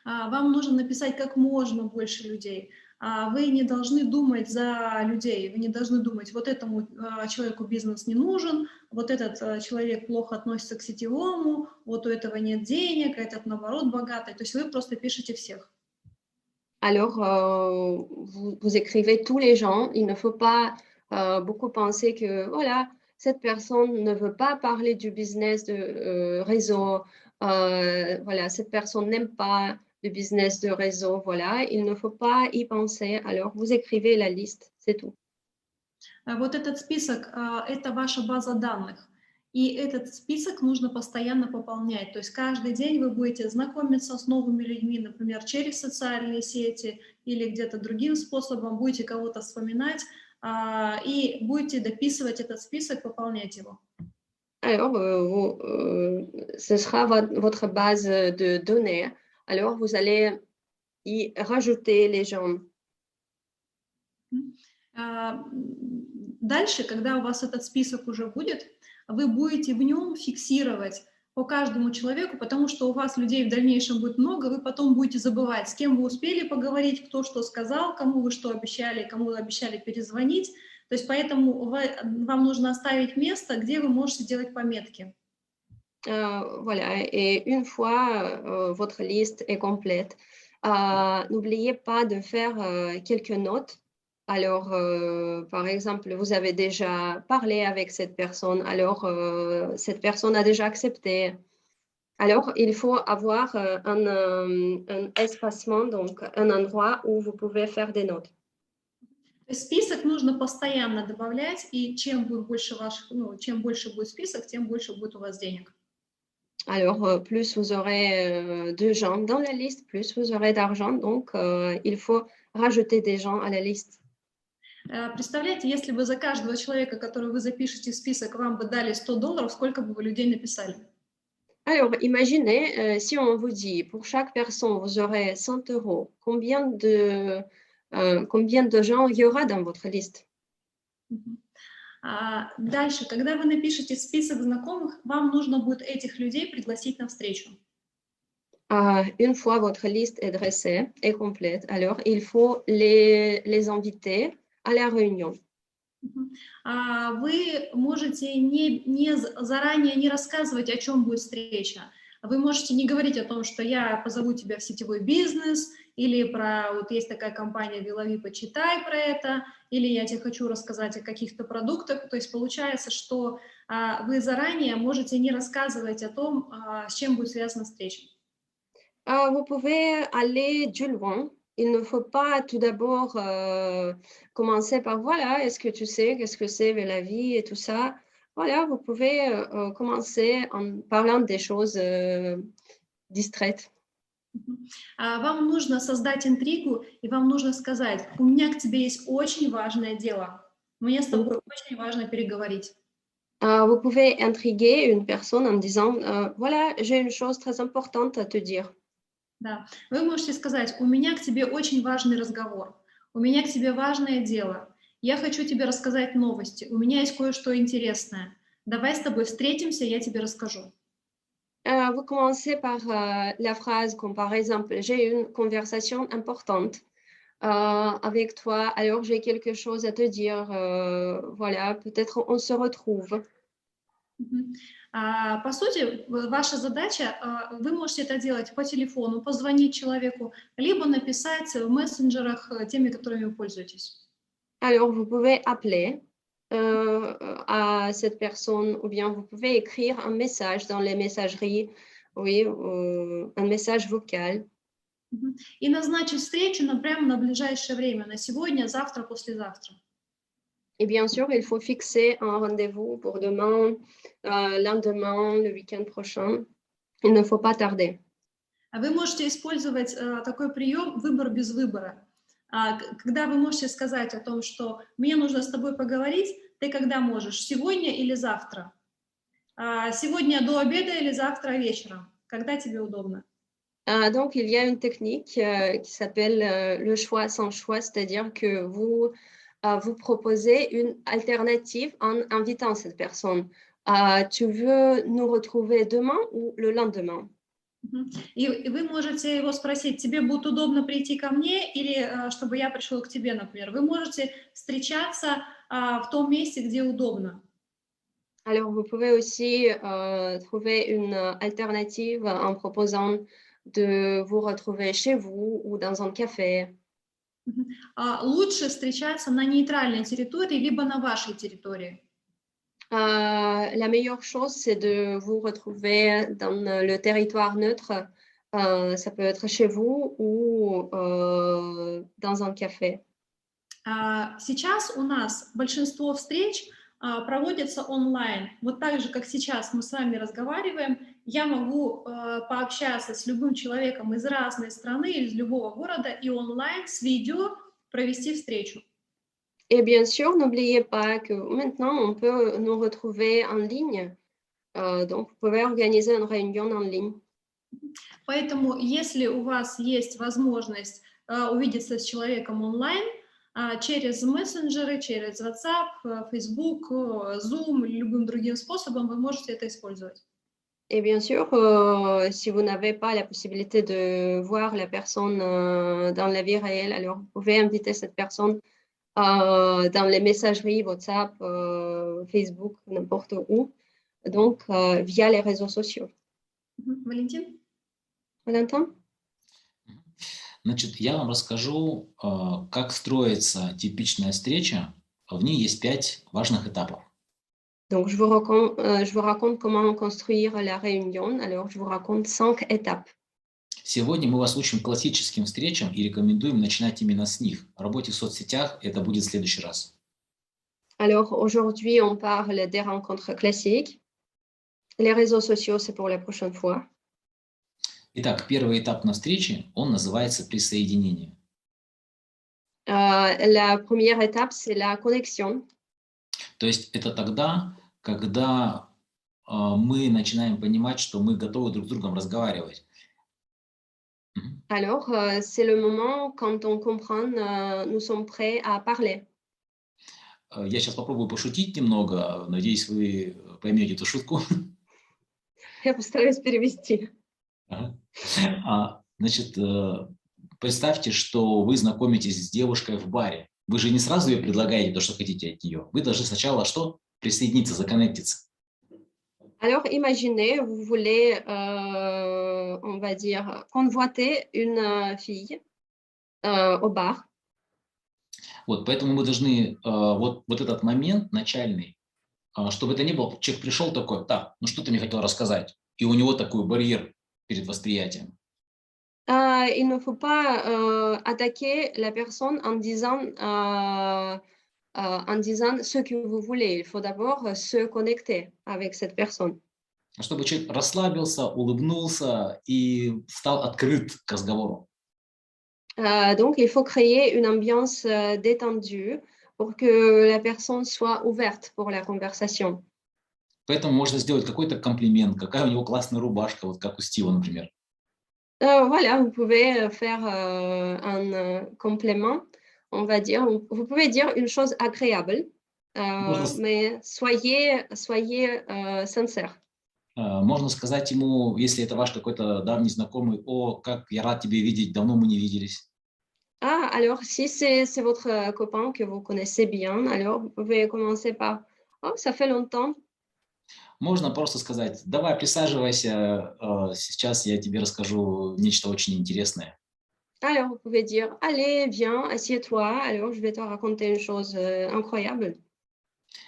Вам нужно написать как можно больше людей. Вы не должны думать за людей, вы не должны думать, вот этому человеку бизнес не нужен, вот этот человек плохо относится к сетевому, вот у этого нет денег, этот наоборот богатый. То есть вы просто пишете всех. Alors, vous écrivez tous les gens. Il ne faut pas beaucoup penser que, voilà, cette personne ne veut pas parler du business de réseau. Voilà, cette personne n'aime pas le business de réseau. Voilà, il ne faut pas y penser. Alors, vous écrivez la liste, c'est tout. Вот этот список, это ваша база данных. И этот список нужно постоянно пополнять. То есть каждый день вы будете знакомиться с новыми людьми, например, через социальные сети или где-то другим способом, будете кого-то вспоминать и будете дописывать этот список, пополнять его. Alors, ce sera votre base de données. Alors, vous allez y rajouter les gens. Дальше, когда у вас этот список уже будет, вы будете в нем фиксировать по каждому человеку, потому что у вас людей в дальнейшем будет много, вы потом будете забывать, с кем вы успели поговорить, кто что сказал, кому вы что обещали, кому вы обещали перезвонить. То есть поэтому вам нужно оставить место, где вы можете делать пометки. Voilà, et une fois votre liste est complète, n'oubliez pas de faire quelques notes. Alors, par exemple, vous avez déjà parlé avec cette personne, alors cette personne a déjà accepté. Alors, il faut avoir un espacement, donc un endroit où vous pouvez faire des notes. Список нужно постоянно добавлять, и чем будет больше чем больше будет список, тем больше будет у вас денег. Alors, plus vous aurez de gens dans la liste, plus vous aurez d'argent. Donc, il faut rajouter des gens à la liste. Представляете, если бы за каждого человека, который вы запишете в список, вам бы дали $100, сколько бы вы людей написали? Alors, imaginez, si on vous dit, pour chaque personne, vous aurez 100 €, combien de gens il y aura dans votre liste? Дальше, когда вы напишете список знакомых, вам нужно будет этих людей пригласить на встречу. Une fois votre liste est dressée et complète, alors il faut les inviter à la réunion. Вы можете заранее не рассказывать, о чем будет встреча. Вы можете не говорить о том, что я позову тебя в сетевой бизнес, или про, вот есть такая компания Вилови, почитай про это, или я тебе хочу рассказать о каких-то продуктах. То есть получается, что вы заранее можете не рассказывать о том, с чем будет связана встреча. Vous pouvez aller du loin. Il ne faut pas tout d'abord commencer par, voilà, est-ce que tu sais qu'est-ce que c'est la vie et tout ça. Voilà, vous pouvez commencer en parlant des choses distraites. Вам нужно создать интригу, и вам нужно сказать, у меня к тебе есть очень важное дело. Мне с тобой очень важно переговорить. Vous pouvez intriguer une personne en disant, voilà, j'ai une chose très importante à te dire. Да, вы можете сказать, у меня к тебе очень важный разговор, у меня к тебе важное дело, я хочу тебе рассказать новости, у меня есть кое-что интересное, давай с тобой встретимся, я тебе расскажу. Vous commencez par la phrase comme par exemple, j'ai une conversation importante avec toi, alors j'ai quelque chose à te dire, voilà, peut-être on se retrouve. По сути, ваша задача, вы можете это делать по телефону, позвонить человеку, либо написать в мессенджерах теми, которыми вы пользуетесь. Alors, vous pouvez appeler à cette personne ou bien vous pouvez écrire un message dans les messageries, oui, un message vocal. И назначить встречу прямо на ближайшее время, на сегодня, завтра, послезавтра. Et bien sûr, il faut fixer un rendez-vous pour demain, lendemain, le week-end prochain. Il ne faut pas tarder. Вы можете использовать такой прием «выбор без выбора». Когда вы можете сказать о том, что «мне нужно с тобой поговорить», ты когда можешь? Сегодня или завтра? Сегодня до обеда или завтра вечером? Когда тебе удобно? Donc, il y a une technique qui s'appelle le choix sans choix, c'est-à-dire que vous proposez une alternative en invitant cette personne. Tu veux nous retrouver demain ou le lendemain? И вы можете его спросить, тебе будет удобно прийти ко мне или чтобы я пришел к тебе, например. Вы можете встречаться в том месте, где удобно. Alors, vous pouvez aussi trouver une alternative en proposant de vous retrouver chez vous ou dans un café. Лучше встречаться на нейтральной территории, либо на вашей территории. La meilleure chose, c'est de vous retrouver dans le territoire neutre. Ça peut être chez vous ou dans un café. Сейчас у нас большинство встреч проводятся онлайн. Вот так же, как сейчас мы с вами разговариваем, я могу пообщаться с любым человеком из разной страны, из любого города, и онлайн с видео провести встречу. Et bien sûr, n'oubliez pas que maintenant, on peut nous retrouver en ligne. Donc, vous pouvez organiser une réunion en ligne. Поэтому, если у вас есть возможность увидеться с человеком онлайн, через мессенджеры, через WhatsApp, Facebook, Zoom, любым другим способом, вы можете это использовать. Et bien sûr, si vous n'avez pas la possibilité de voir la personne dans la vie réelle, alors vous pouvez inviter cette personne dans les messageries, WhatsApp, Facebook, n'importe où, donc via les réseaux sociaux. Валентин? Valentin? Значит, я вам расскажу, как строится типичная встреча. В ней есть 5 важных этапов. Donc, je vous raconte comment construire la réunion. Alors, je vous raconte 5 étapes. Сегодня мы вас учим классическим встречам и рекомендуем начинать именно с них. В работе в соцсетях это будет в следующий раз. Alors, aujourd'hui, on parle des rencontres classiques. Les réseaux sociaux, c'est pour la prochaine fois. Итак, первый этап на встрече, он называется присоединение. La première étape, c'est la connexion. То есть это тогда, когда мы начинаем понимать, что мы готовы друг с другом разговаривать. Alors, c'est le moment quand on comprend, nous sommes prêts à parler. Я сейчас попробую пошутить немного. Надеюсь, вы поймете эту шутку. Я постараюсь перевести. Значит, представьте, что вы знакомитесь с девушкой в баре. Вы же не сразу ей предлагаете то, что хотите от нее. Вы должны сначала что? Присоединиться, законнектиться. Alors, imaginez, vous voulez, on va dire, convoiter une fille au bar. Вот, поэтому мы должны вот этот момент начальный, чтобы это не был, человек пришел такой, так, ну что ты мне хотел рассказать? И у него такой барьер перед восприятием. Il ne faut pas attaquer la personne en disant ce que vous voulez. Il faut d'abord se connecter avec cette personne. Чтобы человек расслабился, улыбнулся и стал открыт к разговору. Donc, il faut créer une ambiance détendue pour que la personne soit ouverte pour la conversation. Поэтому можно сделать какой-то комплимент, какая у него классная рубашка, вот как у Стива, например. Voilà, vous pouvez faire un complément, on va dire. Vous pouvez dire une chose agréable, mais soyez sincère. Можно сказать ему, если это ваш какой-то давний знакомый, о, как я рад тебя видеть, давно мы не виделись. Alors, si c'est votre copain que vous connaissez bien, alors vous pouvez commencer par « Oh, ça fait longtemps ». Можно просто сказать, давай присаживайся, сейчас я тебе расскажу нечто очень интересное. Alors, vous pouvez dire « Allez, viens, assieds-toi, alors je vais te raconter une chose incroyable ».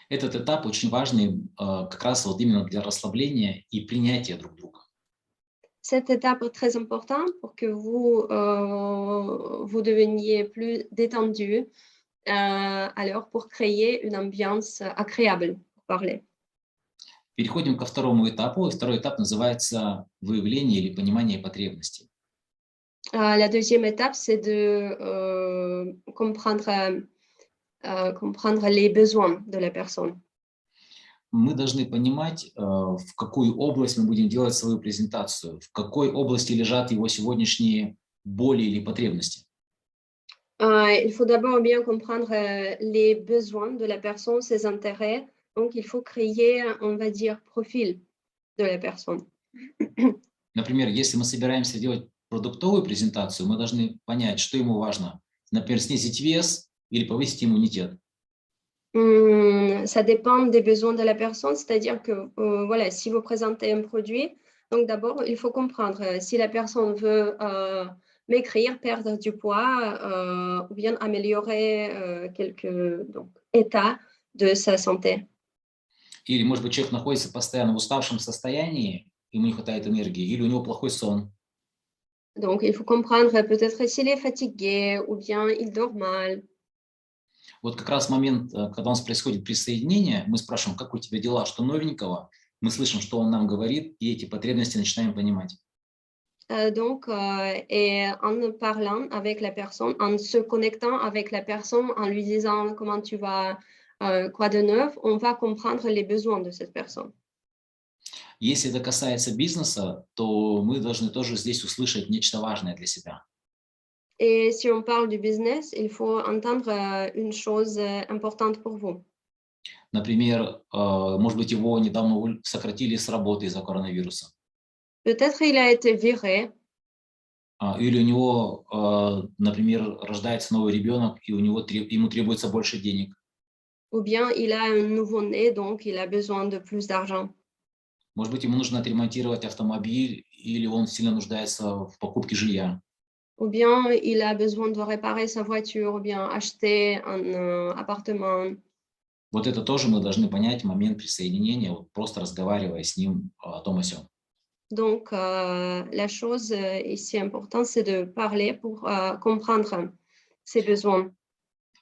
Этот этап очень важный как раз вот именно для расслабления и принятия друг друга. Cette étape est très importante pour que vous deveniez plus détendu, alors pour créer une ambiance agréable pour parler. Переходим ко второму этапу. И второй этап называется выявление или понимание потребностей. La deuxième étape, c'est de comprendre les besoins de la personne. Мы должны понимать, в какую область мы будем делать свою презентацию, в какой области лежат его сегодняшние боли или потребности. Il faut d'abord bien comprendre les besoins de la personne, ses intérêts. Donc, il faut créer, on va dire, profil de la personne. Например, если мы собираемся делать продуктовую презентацию, мы должны понять, что ему важно. Например, снизить вес или повысить иммунитет. Ça dépend des besoins de la personne, c'est-à-dire que voilà, si vous présentez un produit, Donc d'abord, il faut comprendre si la personne veut maigrir, perdre du poids ou bien améliorer quelques états de sa santé. Или, может быть, человек находится постоянно в уставшем состоянии, ему не хватает энергии, или у него плохой сон. Donc il faut comprendre peut-être s'il est fatigué ou bien il dort mal. Вот как раз момент, когда у нас происходит присоединение, мы спрашиваем, как у тебя дела, что новенького, мы слышим, что он нам говорит, и эти потребности начинаем понимать. Et en parlant avec la personne, en se connectant avec la personne, en lui disant comment tu vas, quoi de neuf, on va comprendre les besoins de cette personne. Если это касается бизнеса, то мы должны тоже здесь услышать нечто важное для себя. Et si on parle du business, il faut entendre une chose importante pour vous. Например, может быть, его недавно сократили с работы из-за коронавируса. Peut-être il a été viré, Или у него, например, рождается новый ребенок, и ему требуется больше денег. ou bien il a un nouveau-né, donc il a besoin de plus d'argent. Может быть, ему нужно отремонтировать автомобиль, или он сильно нуждается в покупке жилья. Ou bien il a besoin de réparer sa voiture, ou bien acheter un appartement. Вот это тоже мы должны понять в момент присоединения, вот просто разговаривая с ним о том о сём. Donc, la chose ici importante, c'est de parler pour comprendre ses besoins.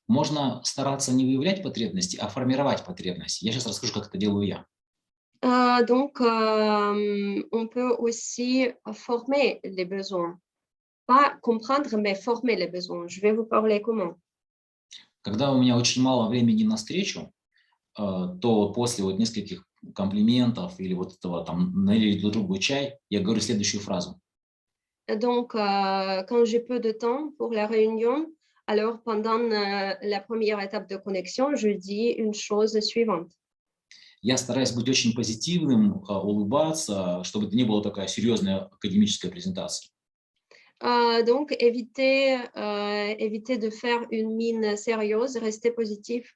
Можно стараться не выявлять потребности, а формировать потребности. Я сейчас расскажу, как это делаю я. Donc, on peut aussi former les besoins. Pas comprendre, mais former les besoins. Je vais vous parler comment. Когда у меня очень мало времени на встречу, то после вот нескольких комплиментов или вот этого там налили друг другу чай, я говорю следующую фразу. Donc, quand j'ai peu de temps pour la réunion, alors pendant la première étape de connexion, je dis une chose suivante. Я стараюсь быть очень позитивным, улыбаться, чтобы это не была такая серьезная академическая презентация. Donc, éviter de faire une mine sérieuse, rester positif.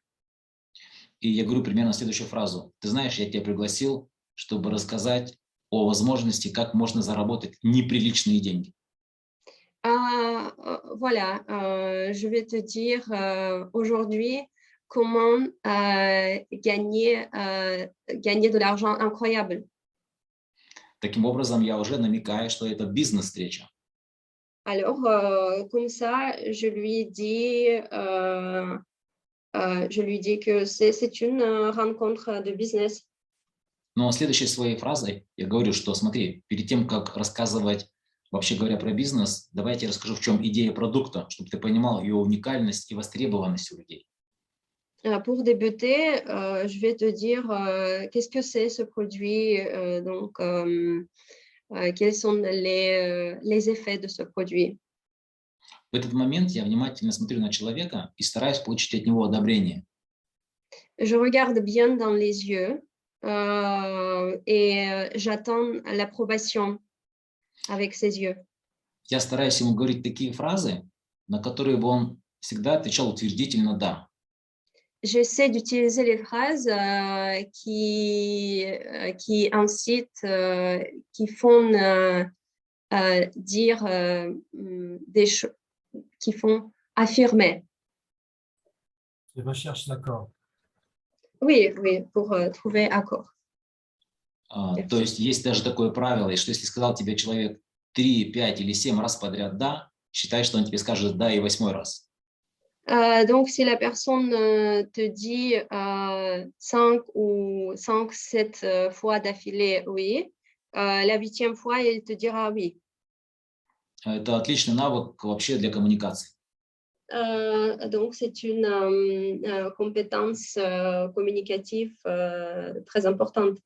И я говорю примерно следующую фразу. Ты знаешь, я тебя пригласил, чтобы рассказать о возможности, как можно заработать неприличные деньги. Voilà, je vais te dire aujourd'hui comment gagner de l'argent incroyable. Таким образом, я уже намекаю, что это бизнес-встреча. Alors, comme ça, je lui dis que c'est une rencontre de business. Но следующей своей фразой я говорю, что смотри, перед тем, как рассказывать, вообще говоря, про бизнес, давайте я расскажу, в чем идея продукта, чтобы ты понимал ее уникальность и востребованность у людей. Pour débuter, je vais te dire qu'est-ce que c'est ce produit, quels sont les effets de ce produit. В этот момент я внимательно смотрю на человека и стараюсь получить от него одобрение. Je regarde bien dans les yeux et j'attends l'approbation avec ses yeux. Я стараюсь ему говорить такие фразы, на которые бы он всегда отвечал утвердительно «да». J'essaie d'utiliser les phrases qui incitent, qui font dire des choses, qui font affirmer. Je recherche l'accord. Oui, pour trouver accord. То есть есть даже такое правило, и что если сказал тебе человек 3, 5 или 7 раз подряд «да», считай, что он тебе скажет «да» и 8-й раз. Donc, si la personne te dit 5 ou 7 fois d'affilée oui, la 8e fois, il te dira oui. Это отличный навык вообще для коммуникации. Donc, c'est une compétence communicative très importante.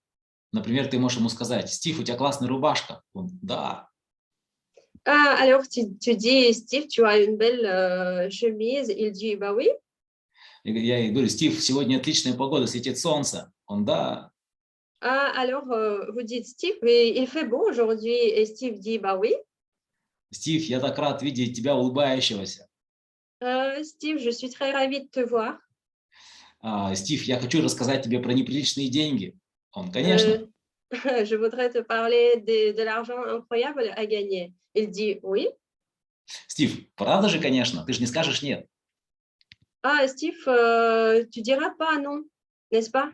Например, ты можешь ему сказать: «Стив, у тебя классная рубашка». Он: «Да». Alors, tu dis, Steve, tu as une belle chemise. Il dit, bah oui. Я ей говорю: «Стив, сегодня отличная погода, светит солнце». Он: «Да». Alors, vous dites, Steve, il fait beau aujourd'hui. Et Steve dit, bah oui. «Стив, я так рад видеть тебя улыбающегося». Steve, je suis très ravie de te voir. «Стив, я хочу рассказать тебе про неприличные деньги». Он: «Конечно». je voudrais te parler de l'argent incroyable à gagner. Il dit oui. Стив, правда же, конечно, ты же не скажешь нет. Ah, Steve, tu diras pas non, n'est-ce pas?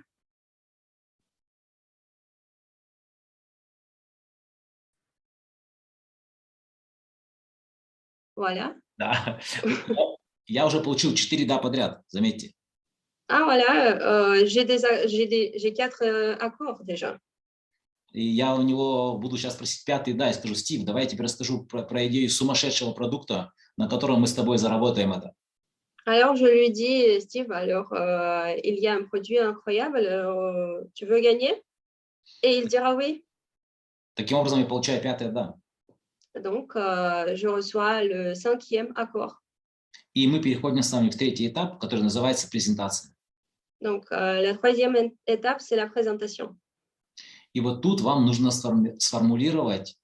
Voilà. Да. Я уже получил 4 «да» подряд, заметьте. Ah, voilà, j'ai 4 accords déjà. И я у него буду сейчас просить 5-й «да» и скажу: Стив, давай я тебе расскажу про идею сумасшедшего продукта, на котором мы с тобой заработаем это. Alors, je lui dis, Steve, alors, il y a un produit incroyable, tu veux gagner? Et il dira oui. Таким образом, я получаю 5-е «да». Donc, je reçois le 5e accord. И мы переходим с вами в 3-й этап, который называется презентация. Donc, la 3e étape, c'est la présentation. И вот тут вам нужно сформулировать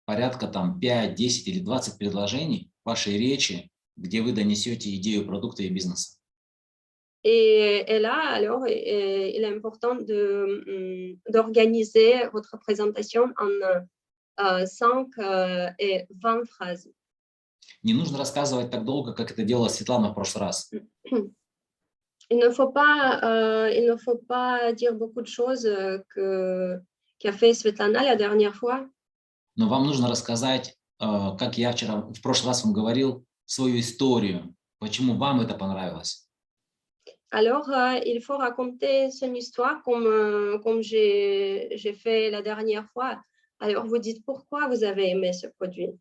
порядка там 5, 10 или 20 предложений вашей речи, где вы донесете идею продукта и бизнеса. Et là, alors, il est important d'organiser votre présentation en 5 et 20 phrases. Не нужно рассказывать так долго, как это делала Светлана в прошлый раз. Il ne faut pas dire beaucoup de choses qu'a fait Svetlana la dernière fois. Но вам нужно рассказать, как я в прошлый раз вам говорил, свою историю, почему вам это понравилось. Alors, il faut raconter son histoire comme j'ai fait la dernière fois. Alors, vous dites pourquoi vous avez aimé ce produit.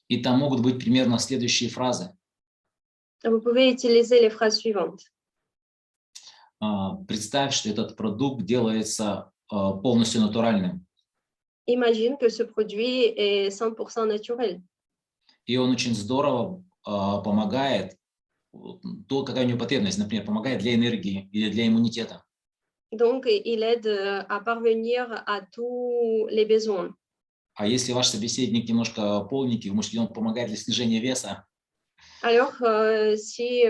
И там могут быть примерно следующие фразы. Vous pouvez utiliser les phrases suivantes. Представь, что этот продукт делается полностью натуральным. Imagine que ce produit est 100% naturel. И он очень здорово помогает, то, какая у него потребность, например, помогает для энергии или для иммунитета. Donc, il aide à parvenir à tous les besoins. А если ваш собеседник немножко полненький, вы можете, он помогает для снижения веса. Alors, si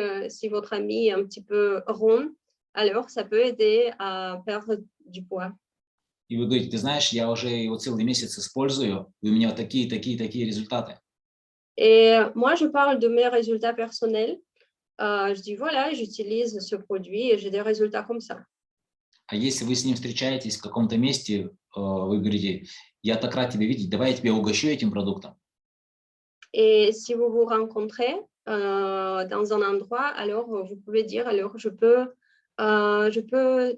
votre ami est un petit peu rond, alors ça peut aider à perdre du poids. И вы говорите, ты знаешь, я уже его целый месяц использую, и у меня вот такие результаты. Et moi, je parle de mes résultats personnels. Je dis, voilà, j'utilise ce produit et j'ai des résultats comme ça. А если вы с ним встречаетесь в каком-то месте, вы говорите, я так рад тебя видеть, давай я тебя угощу этим продуктом. Et si vous vous rencontrez dans un endroit, alors vous pouvez dire, alors je peux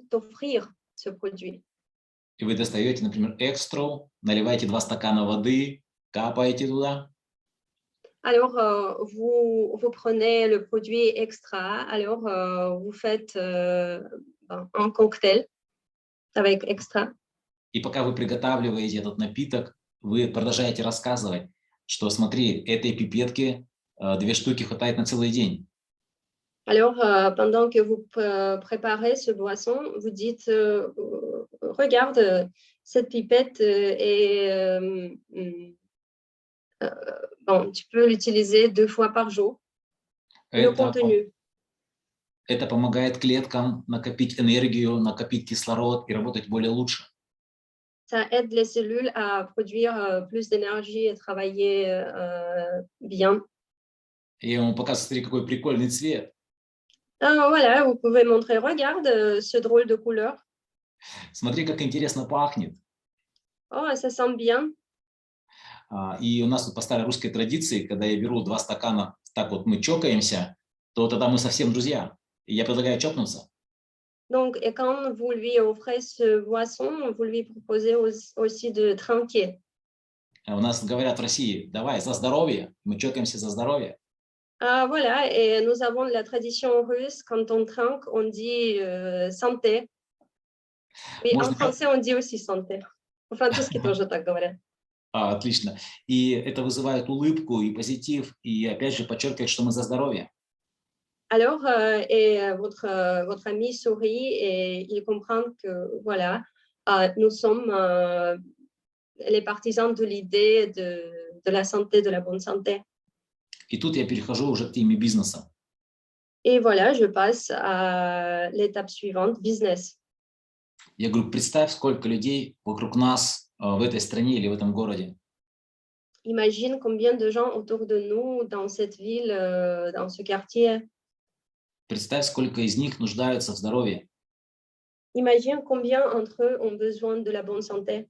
t'offrir ce produit. И вы достаете, например, экстру, наливаете 2 стакана воды, капаете туда. Alors, vous prenez le produit extra, alors vous faites un cocktail avec extra. И пока вы приготавливаете этот напиток, вы продолжаете рассказывать, что смотри, этой пипетки 2 штуки хватает на целый день. Alors, pendant que vous préparez ce boisson, vous dites, regarde, cette pipette bon, tu peux l'utiliser 2 fois par jour. Le contenu. Это помогает клеткам накопить энергию, накопить кислород и работать более лучше. Ça aide les cellules à produire plus d'énergie et travailler bien. И он показывает, смотри, какой прикольный цвет. Voilà, vous pouvez montrer, regarde ce drôle de couleur. Смотри, как интересно пахнет. Oh, ça sent bien. И у нас тут по старой русской традиции, когда я беру 2 стакана, так вот мы чокаемся, то тогда мы совсем друзья. И я предлагаю чокнуться. Donc, et quand vous lui offrez ce boisson, vous lui proposez aussi de trinquer. У нас говорят в России, давай, за здоровье. Мы чокаемся за здоровье. Voilà, et nous avons la tradition russe, quand on trinque, on dit santé. Mais en français, on dit aussi santé. Enfin, tout ce qui тоже так говорят. Отлично. И это вызывает улыбку и позитив, и опять же подчеркивает, что мы за здоровье. Alors, votre ami sourit et il comprend que, voilà, nous sommes les partisans de l'idée de la santé, de la bonne santé. И тут я перехожу уже к теме бизнеса. Et voilà, je passe à l'étape suivante, business. Я говорю, представь, сколько людей вокруг нас в этой стране или в этом городе. Imagine combien de gens autour de nous dans cette ville, dans ce quartier. Представь, сколько из них нуждаются в здоровье. Imagine combien entre eux ont besoin de la bonne santé.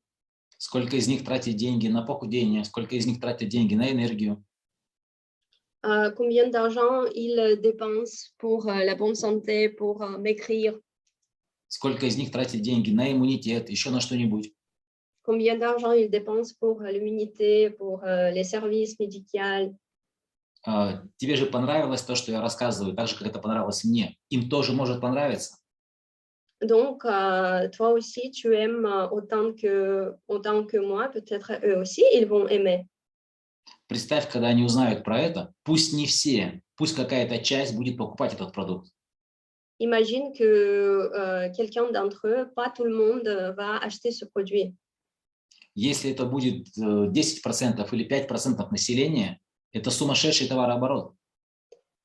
Сколько из них тратит деньги на похудение, сколько из них тратит деньги на энергию. Combien d'argent ils dépensent pour la bonne santé, pour maigrir. Сколько из них тратит деньги на иммунитет, еще на что-нибудь. Combien d'argent ils dépensent pour l'immunité, pour les services médicaux. Тебе же понравилось то, что я рассказываю, так же, как это понравилось мне. Им тоже может понравиться. Donc, toi aussi, tu aimes autant que moi, peut-être eux aussi, ils vont aimer. Представь, когда они узнают про это, пусть не все, пусть какая-то часть будет покупать этот продукт. Imagine que quelqu'un d'entre eux, pas tout le monde va acheter ce produit. Если это будет 10% или 5% населения, это сумасшедший товарооборот.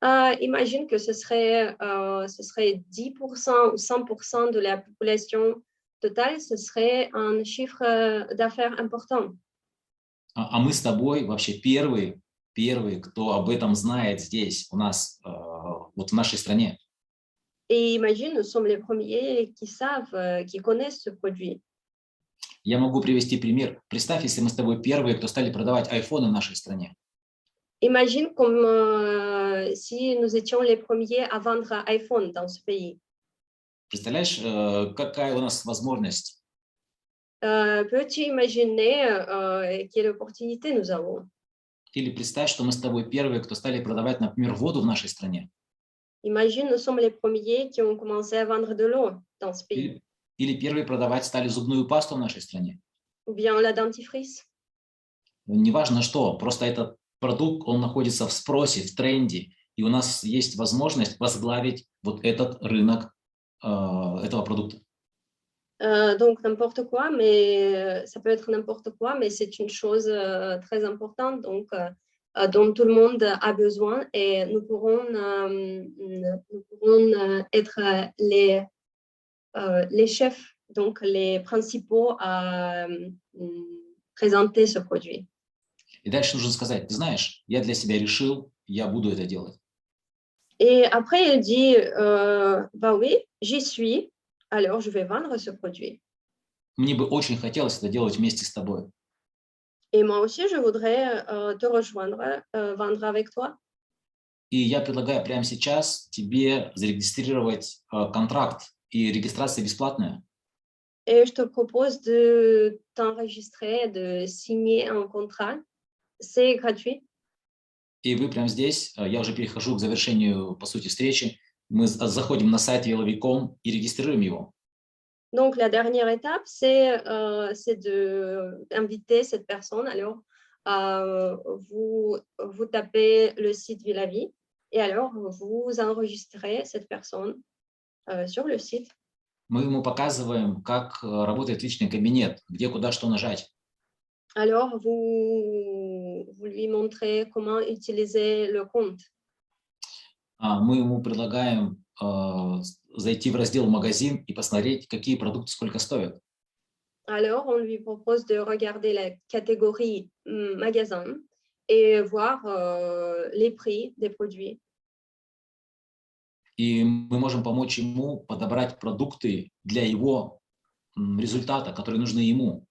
Imagine que ce serait 10% ou 100% de la population totale, ce serait un chiffre d'affaires important. А мы с тобой вообще первые, кто об этом знает здесь, у нас, вот в нашей стране. Et imagine, nous sommes les premiers qui savent, qui connaissent ce produit. Я могу привести пример. Представь, если мы с тобой первые, кто стали продавать айфоны в нашей стране. Imagine comme si nous étions les premiers à vendre iPhone dans ce pays. Представляешь, какая у нас возможность? Peux-tu imaginer quelle opportunité nous avons? Или представь, что мы с тобой первые, кто стали продавать, например, воду в нашей стране. Imagine, nous sommes les premiers qui ont commencé à vendre de l'eau dans ce pays. Или первые продавать стали зубную пасту в нашей стране. Ou bien la dentifrice. Неважно что, просто этот продукт, он находится в спросе, в тренде, и у нас есть возможность возглавить вот этот рынок этого продукта. Donc n'importe quoi, mais ça peut être n'importe quoi, mais c'est une chose très importante donc, dont tout le monde a besoin et nous pourrons être les chefs, donc les principaux à présenter ce produit. И дальше нужно сказать, ты знаешь, я для себя решил, я буду это делать. Et après, il dit, bah oui, j'y suis, alors je vais vendre ce produit. Мне бы очень хотелось это делать вместе с тобой. Et moi aussi, je voudrais te rejoindre, vendre avec toi. И я предлагаю прямо сейчас тебе зарегистрировать контракт, и регистрация бесплатная. Et je te propose de t'enregistrer, de signer un contrat. C'est gratuit. И вы прямо здесь, я уже перехожу к завершению, по сути, встречи, мы заходим на сайт Yellow.com и регистрируем его. Donc, la dernière étape, c'est d'inviter cette personne. Alors, vous tapez le site Villavie et alors vous enregistrez cette personne sur le site. Мы ему показываем, как работает личный кабинет, где, куда, что нажать. Alors, vous lui montrez comment utiliser le compte. Мы ему предлагаем зайти в раздел «Магазин» и посмотреть, какие продукты сколько стоят. Alors, on lui propose de regarder la catégorie magasin et voir les prix des produits. И мы можем помочь ему подобрать продукты для его результата, которые нужны ему.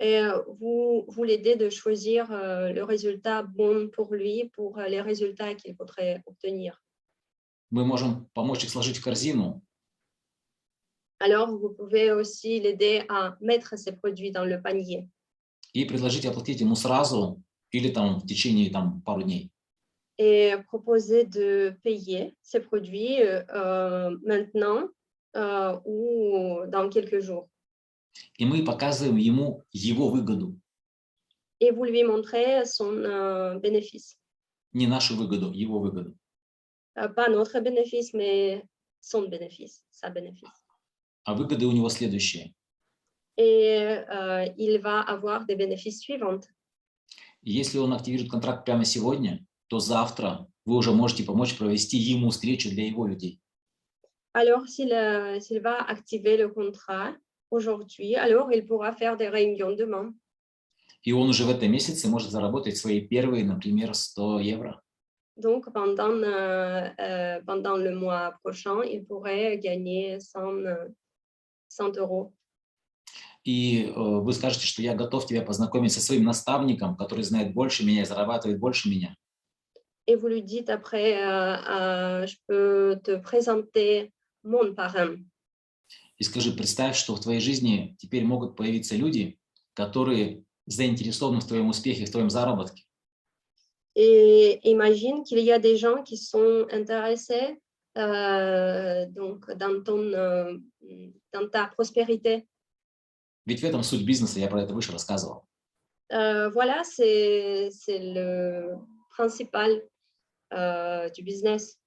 Et vous l'aidez de choisir le résultat bon pour lui, pour les résultats qu'il voudrait obtenir. Мы можем помочь их сложить в корзину. Alors, vous pouvez aussi l'aider à mettre ses produits dans le panier. И предложить оплатить ему сразу или там в течение пару дней. Et proposer de payer ses produits maintenant ou dans quelques jours. И мы показываем ему его выгоду. Et vous lui montrez son bénéfice. Не нашу выгоду, его выгоду. Pas notre bénéfice, mais son bénéfice, sa bénéfice. А выгоды у него следующие. Et il va avoir des bénéfices suivants. И если он активирует контракт прямо сегодня, то завтра вы уже можете помочь провести ему встречу для его людей. Alors, s'il va activer le contrat aujourd'hui, alors il pourra faire des réunions demain. И он уже в этом месяце может заработать свои первые, например, 100 евро. Donc, pendant le mois prochain, il pourrait gagner 100 euros. И вы скажете, что я готов тебя познакомить со своим наставником, который знает больше меня и зарабатывает больше меня. Et vous lui dites après, je peux te présenter mon parrain. И скажи, представь, что в твоей жизни теперь могут появиться люди, которые заинтересованы в твоем успехе, в твоем заработке. Et imagine qu'il y a des gens qui sont intéressés donc dans ta prospérité. Ведь в этом суть бизнеса, я про это выше рассказывал. Voilà, c'est le principal du business.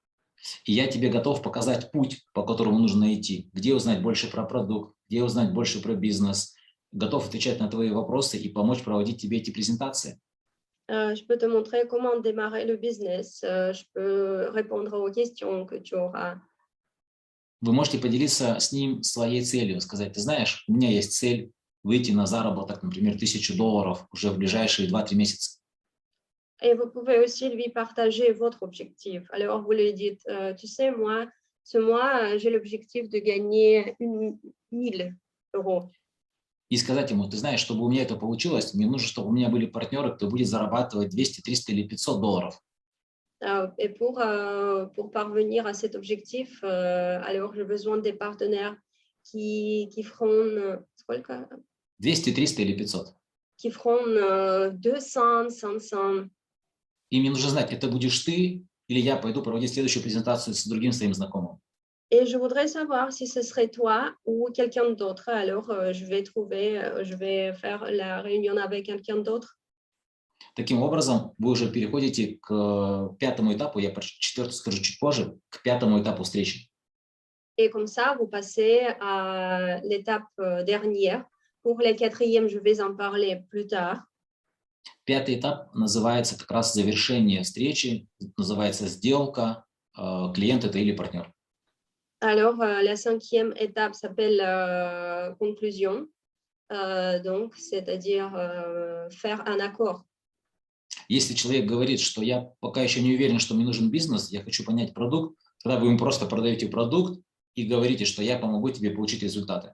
И я тебе готов показать путь, по которому нужно идти, где узнать больше про продукт, где узнать больше про бизнес, готов отвечать на твои вопросы и помочь проводить тебе эти презентации. Je peux te montrer comment démarrer le business. Je peux répondre aux questions que tu auras. Вы можете поделиться с ним своей целью, сказать, ты знаешь, у меня есть цель выйти на заработок, например, $1000 уже в ближайшие 2-3 месяца. Et vous pouvez aussi lui partager votre objectif. Alors, vous lui dites, tu sais, moi, ce mois, j'ai l'objectif de gagner 1000 euros. И сказать ему, ты знаешь, чтобы у меня это получилось, мне нужно, чтобы у меня были партнеры, кто будет зарабатывать 200, 300 или $500. Et pour parvenir à cet objectif, alors j'ai besoin des partenaires qui feront, 200, 300 или 500. Qui feront 200, 500. И мне нужно знать, это будешь ты или я пойду проводить следующую презентацию с другим своим знакомым. Et je voudrais savoir si ce serait toi ou quelqu'un d'autre. Alors, je vais faire la réunion avec quelqu'un d'autre. Таким образом, вы уже переходите к пятому этапу, я про четвертый скажу чуть позже, к пятому этапу встречи. Et comme ça, vous passez à l'étape dernière. Pour la quatrième, je vais en parler plus tard. Пятый этап называется как раз завершение встречи, называется сделка, клиент это или партнер. Alors, la cinquième étape s'appelle conclusion, donc c'est-à-dire faire un accord. Если человек говорит, что я пока еще не уверен, что мне нужен бизнес, я хочу понять продукт, тогда вы ему просто продаете продукт и говорите, что я помогу тебе получить результаты.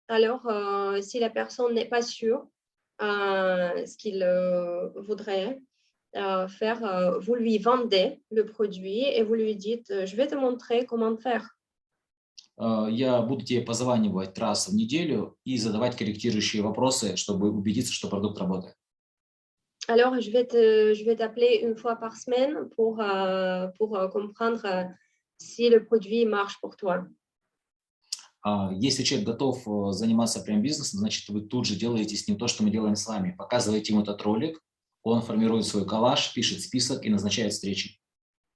Alors, si la personne n'est pas sûre ce qu'il voudrait faire, vous lui vendez le produit et vous lui dites, je vais te montrer comment faire. Я буду тебе позванивать раз в неделю и задавать корректирующие вопросы, чтобы убедиться, что продукт работает. Alors, je vais t'appeler une fois par semaine pour comprendre si le produit marche pour toi. Если человек готов заниматься прям бизнесом, значит, вы тут же делаете с ним то, что мы делаем с вами. Показываете ему этот ролик, он формирует свой коллаж, пишет список и назначает встречи.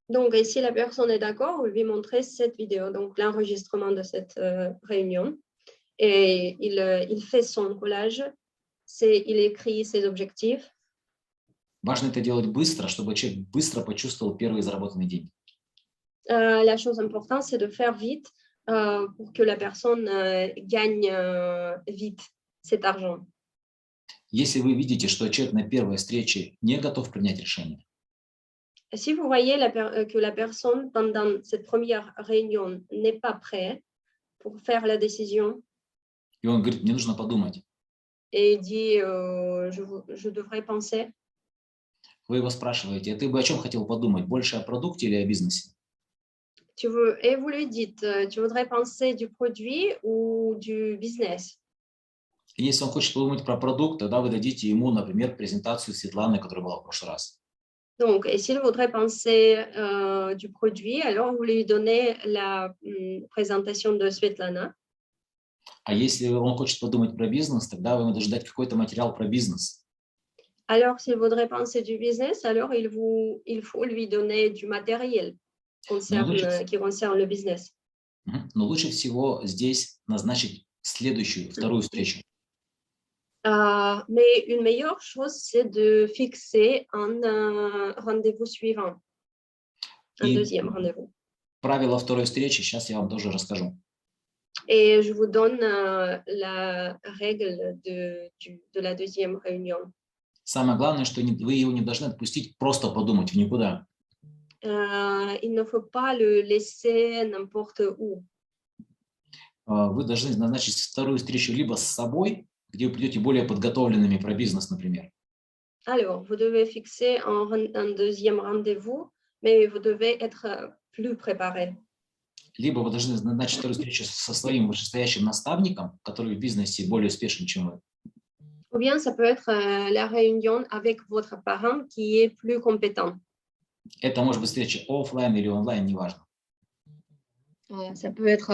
Donc, et si la personne est d'accord, vous lui montrez cette vidéo, donc l'enregistrement de cette réunion. Et il fait son collage, il écrit ses objectifs. Важно это делать быстро, чтобы человек быстро почувствовал первые заработанные деньги. La chose importante, c'est de faire vite pour que la personne gagne vite cet argent. Если вы видите, что человек на первой встрече не готов принять решение, Si vous voyez que la personne, pendant cette première réunion, n'est pas prêt pour faire la décision, и он говорит, мне нужно подумать, et il dit, je devrais penser, вы его спрашиваете, а ты бы о чем хотел подумать, больше о продукте или о бизнесе? et vous lui dites, tu voudrais penser du produit ou du business? И если он хочет подумать про продукт, тогда вы дадите ему, например, презентацию Светланы, которая была в прошлый раз. Donc, et s'il voudrait penser du produit, alors vous lui donnez la présentation de Svetlana. А если он хочет подумать про бизнес, тогда вы ему должны дать какой-то материал про бизнес. Alors, s'il voudrait penser du business, alors il faut lui donner du matériel qui concerne le business. Но лучше всего здесь назначить следующую, вторую встречу. Mais une meilleure chose, c'est de fixer un rendez-vous suivant, un deuxième rendez-vous. Правила второй встречи сейчас я вам тоже расскажу. Et je vous donne la règle de la deuxième réunion. Самое главное, что вы его не должны отпустить, просто подумать в никуда. Il ne faut pas le laisser n'importe où. Вы должны назначить вторую встречу либо с собой, где вы придете более подготовленными про бизнес, например. Alors, vous devez fixer un deuxième rendez-vous, mais vous devez être plus préparé. Либо вы должны назначить вторую встречу со своим вышестоящим наставником, который в бизнесе более успешен, чем вы. Ou bien ça peut être la réunion avec votre parent qui est plus compétent. Это может быть встреча офлайн или онлайн, неважно. Ça peut être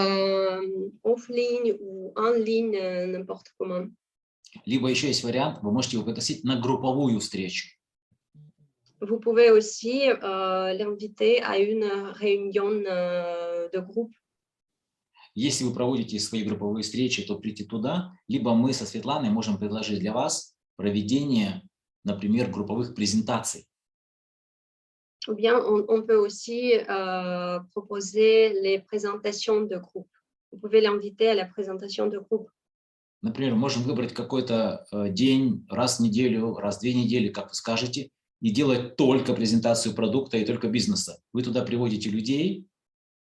offline ou en ligne, n'importe comment. Либо еще есть вариант, вы можете его пригласить на групповую встречу. Vous pouvez aussi l'inviter à une réunion de groupe. Если вы проводите свои групповые встречи, то прийти туда, либо мы со Светланой можем предложить для вас проведение, например, групповых презентаций. Ou bien on peut aussi proposer les présentations de groupe. Vous pouvez l'inviter à la présentation de groupe. Например, можем выбрать какой-то день, раз в неделю, раз в 2 недели, как вы скажете, и делать только презентацию продукта и только бизнеса. Вы туда приводите людей,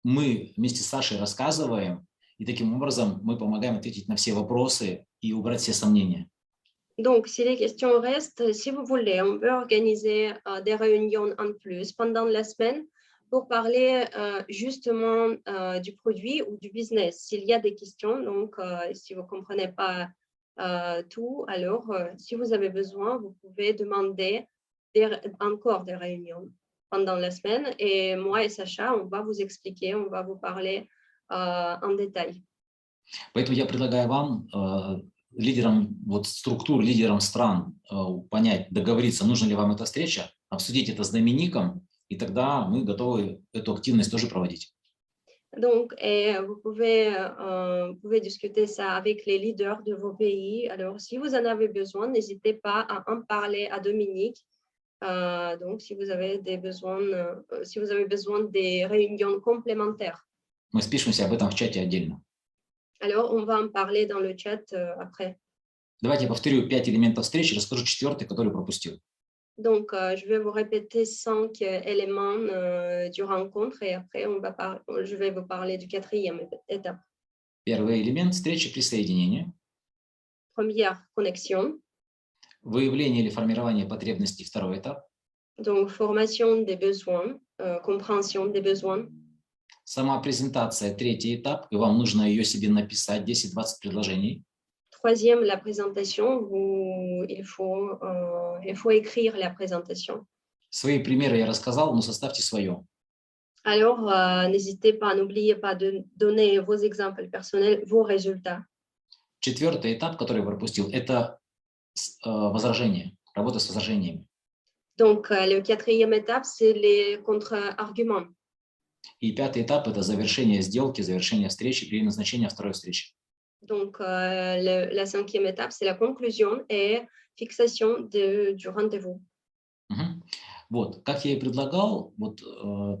мы вместе с Сашей рассказываем, и таким образом мы помогаем ответить на все вопросы и убрать все сомнения. Donc, si les questions restent, si vous voulez, on peut organiser des réunions en plus pendant la semaine pour parler justement du produit ou du business. S'il y a des questions, donc si vous ne comprenez pas tout, alors si vous avez besoin, vous pouvez demander encore des réunions pendant la semaine. Et moi et Sacha, on va vous expliquer, on va vous parler en détail. Поэтому я предлагаю вам, лидерам структур, лидерам стран, понять, договориться, нужна ли вам эта встреча, обсудить это с Домиником, и тогда мы готовы эту активность тоже проводить. Donc, vous pouvez discuter ça avec les leaders de vos pays. Alors, si vous en avez besoin, n'hésitez pas à en parler à Dominique. Donc, si vous avez besoin des réunions complémentaires. Мы спишемся об этом в чате отдельно. Alors, on va en parler dans le chat après. Давайте я повторю 5 элементов встречи, расскажу 4-й, который пропустил. Donc, je vais vous répéter 5 éléments du rencontre et après, je vais vous parler du 4e étape. Первый элемент встречи – присоединение. Première, connexion. Выявление или формирование потребностей – второй этап. Donc, formation des besoins, compréhension des besoins. Сама презентация – третий этап, и вам нужно ее себе написать, 10-20 предложений. Troisième, la présentation, il faut écrire la présentation. Свои примеры я рассказал, но составьте свое. Alors, n'oubliez pas de donner vos exemples personnels, vos résultats. Четвертый этап, который я пропустил, это возражение, работа с возражениями. Donc, le 4e étape, c'est les contre-arguments. И 5-й этап – это завершение сделки, завершение встречи или назначение второй встречи. Donc, la 5e étape, c'est la conclusion et fixation du rendez-vous. Вот, как я и предлагал,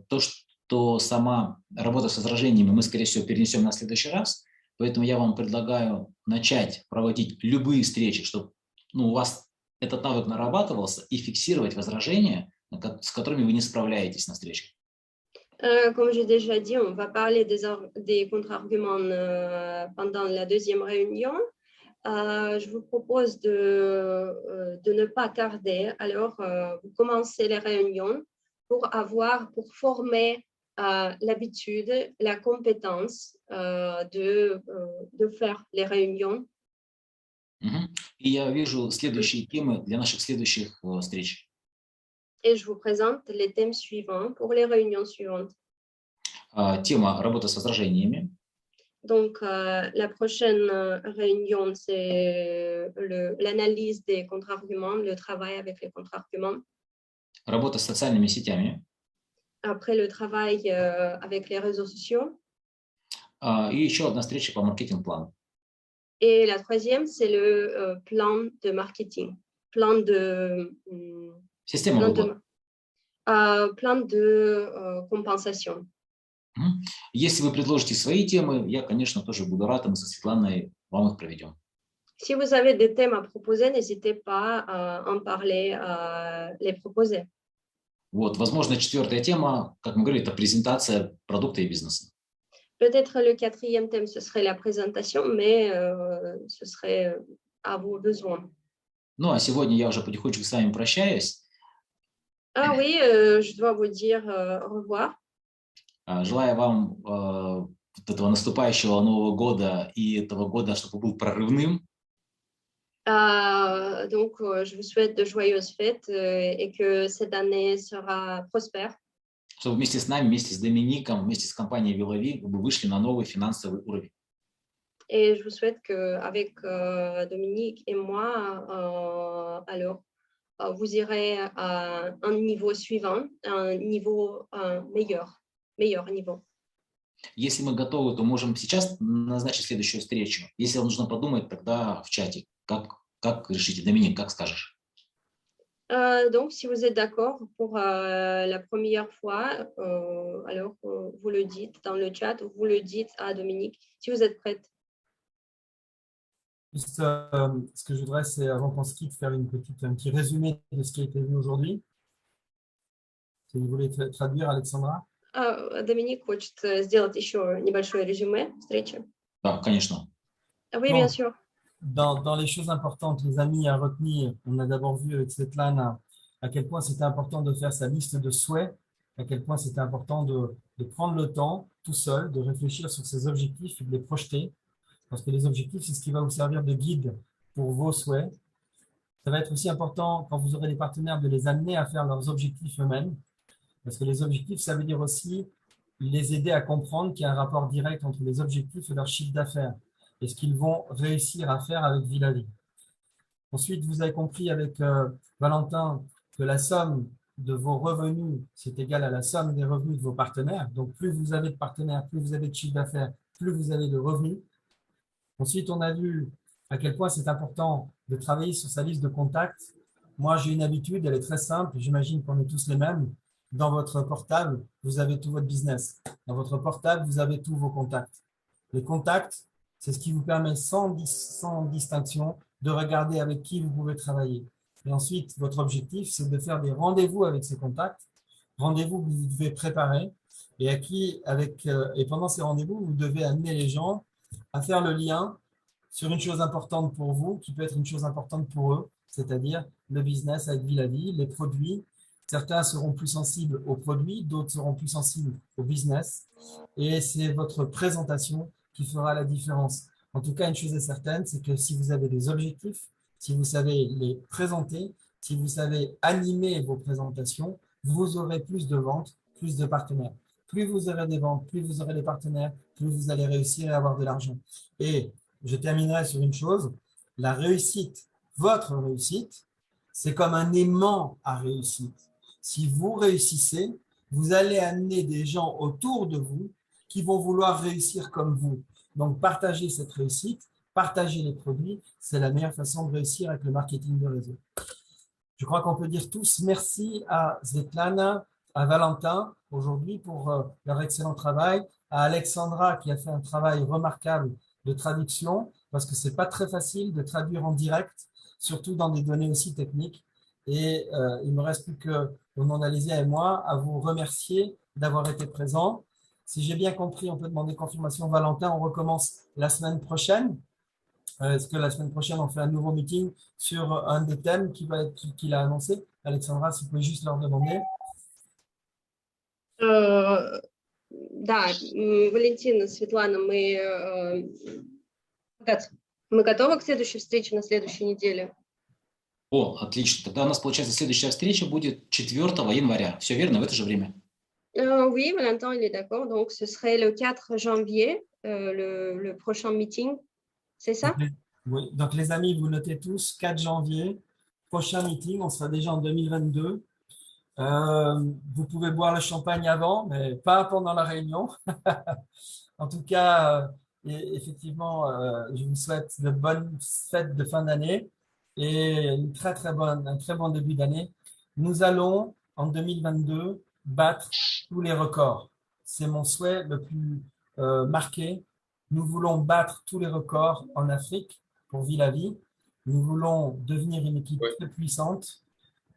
то, что сама работа с возражениями мы, скорее всего, перенесем на следующий раз, поэтому я вам предлагаю начать проводить любые встречи, чтобы у вас этот навык нарабатывался, и фиксировать возражения, с которыми вы не справляетесь на встрече. Comme j'ai déjà dit, on va parler des contre-arguments pendant la 2e réunion. Je vous propose de ne pas tarder. Alors, vous commencez les réunions pour former l'habitude, la compétence de faire les réunions. И я вижу следующие темы для наших следующих встреч. Et je vous présente les thèmes suivants pour les réunions suivantes. Тема работа с возражениями. Donc, la prochaine réunion, c'est l'analyse des contre-arguments, le travail avec les contre-arguments. Работа с социальными сетями. Après, le travail avec les réseaux sociaux. И еще одна встреча по маркетинг-плану. Et la 3e, c'est le plan de marketing. Plan de compensation. Если вы предложите свои темы, я, конечно, тоже буду рад, и мы со Светланой вам их проведем. Si vous avez des thèmes à proposer, n'hésitez pas à en parler, à les proposer. Вот, возможно, четвертая тема, как мы говорили, это презентация продукта и бизнеса. Peut-être le quatrième thème, ce serait la présentation, mais ce serait à vos besoins. Ну, а сегодня я уже потихонечку с вами прощаюсь. Ah oui, je dois vous dire au revoir. Желаю вам вот этого наступающего Нового года и этого года, чтобы он был прорывным. Donc, je vous souhaite de joyeuses fêtes et que cette année sera prospère. Чтобы вместе с нами, вместе с Домиником, вместе с компанией Villavi вы вышли на новый финансовый уровень. Et je vous souhaite qu'avec Dominique et moi, alors, vous irez à un niveau suivant, un niveau meilleur niveau. Если мы готовы, то можем сейчас назначить следующую встречу. Если вам нужно подумать, тогда в чате. Как решите? Доминик, как скажешь? Donc, si vous êtes d'accord pour la première fois, alors vous le dites dans le chat ou vous le dites à Dominique, si vous êtes prête. Juste, ce que je voudrais, c'est avant qu'on se quitte, faire un petit résumé de ce qui a été vu aujourd'hui. Si vous voulez traduire, Alexandra. Доминик хочет сделать еще небольшое резюме встречи. Да, конечно. Oui, bien sûr. Dans les choses importantes, les amis, à retenir, on a d'abord vu avec Svetlana à quel point c'était important de faire sa liste de souhaits, à quel point c'était important de prendre le temps tout seul, de réfléchir sur ses objectifs et de les projeter. Parce que les objectifs, c'est ce qui va vous servir de guide pour vos souhaits. Ça va être aussi important, quand vous aurez des partenaires, de les amener à faire leurs objectifs eux-mêmes. Parce que les objectifs, ça veut dire aussi les aider à comprendre qu'il y a un rapport direct entre les objectifs et leur chiffre d'affaires et ce qu'ils vont réussir à faire avec Villavi. Ensuite, vous avez compris avec Valentin que la somme de vos revenus, c'est égal à la somme des revenus de vos partenaires. Donc, plus vous avez de partenaires, plus vous avez de chiffre d'affaires, plus vous avez de revenus. Ensuite, on a vu à quel point c'est important de travailler sur sa liste de contacts. Moi, j'ai une habitude, elle est très simple, j'imagine qu'on est tous les mêmes. Dans votre portable, vous avez tout votre business. Dans votre portable, vous avez tous vos contacts. Les contacts, c'est ce qui vous permet sans distinction de regarder avec qui vous pouvez travailler. Et ensuite, votre objectif, c'est de faire des rendez-vous avec ces contacts, rendez-vous que vous devez préparer et pendant ces rendez-vous, vous devez amener les gens à faire le lien sur une chose importante pour vous, qui peut être une chose importante pour eux, c'est-à-dire le business avec Villavi, les produits. Certains seront plus sensibles aux produits, d'autres seront plus sensibles au business. Et c'est votre présentation qui fera la différence. En tout cas, une chose est certaine, c'est que si vous avez des objectifs, si vous savez les présenter, si vous savez animer vos présentations, vous aurez plus de ventes, plus de partenaires. Plus vous aurez des ventes, plus vous aurez des partenaires, plus vous allez réussir à avoir de l'argent. Et je terminerai sur une chose, la réussite, votre réussite, c'est comme un aimant à réussite. Si vous réussissez, vous allez amener des gens autour de vous qui vont vouloir réussir comme vous. Donc, partagez cette réussite, partagez les produits, c'est la meilleure façon de réussir avec le marketing de réseau. Je crois qu'on peut dire tous merci à Svetlana, à Valentin aujourd'hui pour leur excellent travail, à Alexandra qui a fait un travail remarquable de traduction parce que c'est pas très facile de traduire en direct, surtout dans des données aussi techniques. Et il me reste plus que Analésia et moi à vous remercier d'avoir été présents. Si j'ai bien compris, on peut demander confirmation. Valentin, on recommence la semaine prochaine. Est-ce que la semaine prochaine, on fait un nouveau meeting sur un des thèmes qu'il a annoncé? Alexandra, si vous pouvez juste leur demander. Да, Валентина, Светлана, мы готовы к следующей встрече на следующей неделе? О, отлично. Тогда у нас, получается, следующая встреча будет 4 января. Все верно, в это же время? Oui, Valentin, il est d'accord. Donc, ce serait le 4 janvier, le prochain meeting. C'est ça? Oui, donc les amis, vous notez tous, 4 janvier, prochain meeting, on sera déjà en 2022. Vous pouvez boire le champagne avant, mais pas pendant la réunion. En tout cas, effectivement, je vous souhaite de bonnes fêtes de fin d'année et un très bon début d'année. Nous allons, en 2022, battre tous les records. c'est mon souhait le plus marqué. Nous voulons battre tous les records en Afrique pour Vie-la-Vie. Nous voulons devenir une équipe très puissante.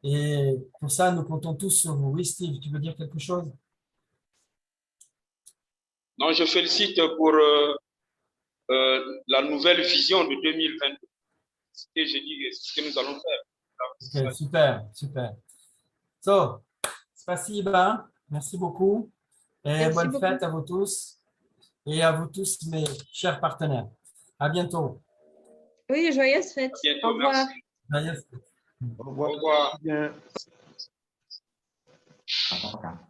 Et pour ça, nous comptons tous sur vous. Oui, Steve, tu veux dire quelque chose? Non, je félicite pour la nouvelle vision de 2022. Et je dis ce que nous allons faire. Ok, super, super. So, spasiba, merci beaucoup. Et Merci bonne beaucoup. fête à vous tous. Et à vous tous, mes chers partenaires. À bientôt. Oui, joyeuse fête. Bientôt, Au revoir. merci. Joyeuse fête. Au revoir. Au revoir. Bien. Пока-пока.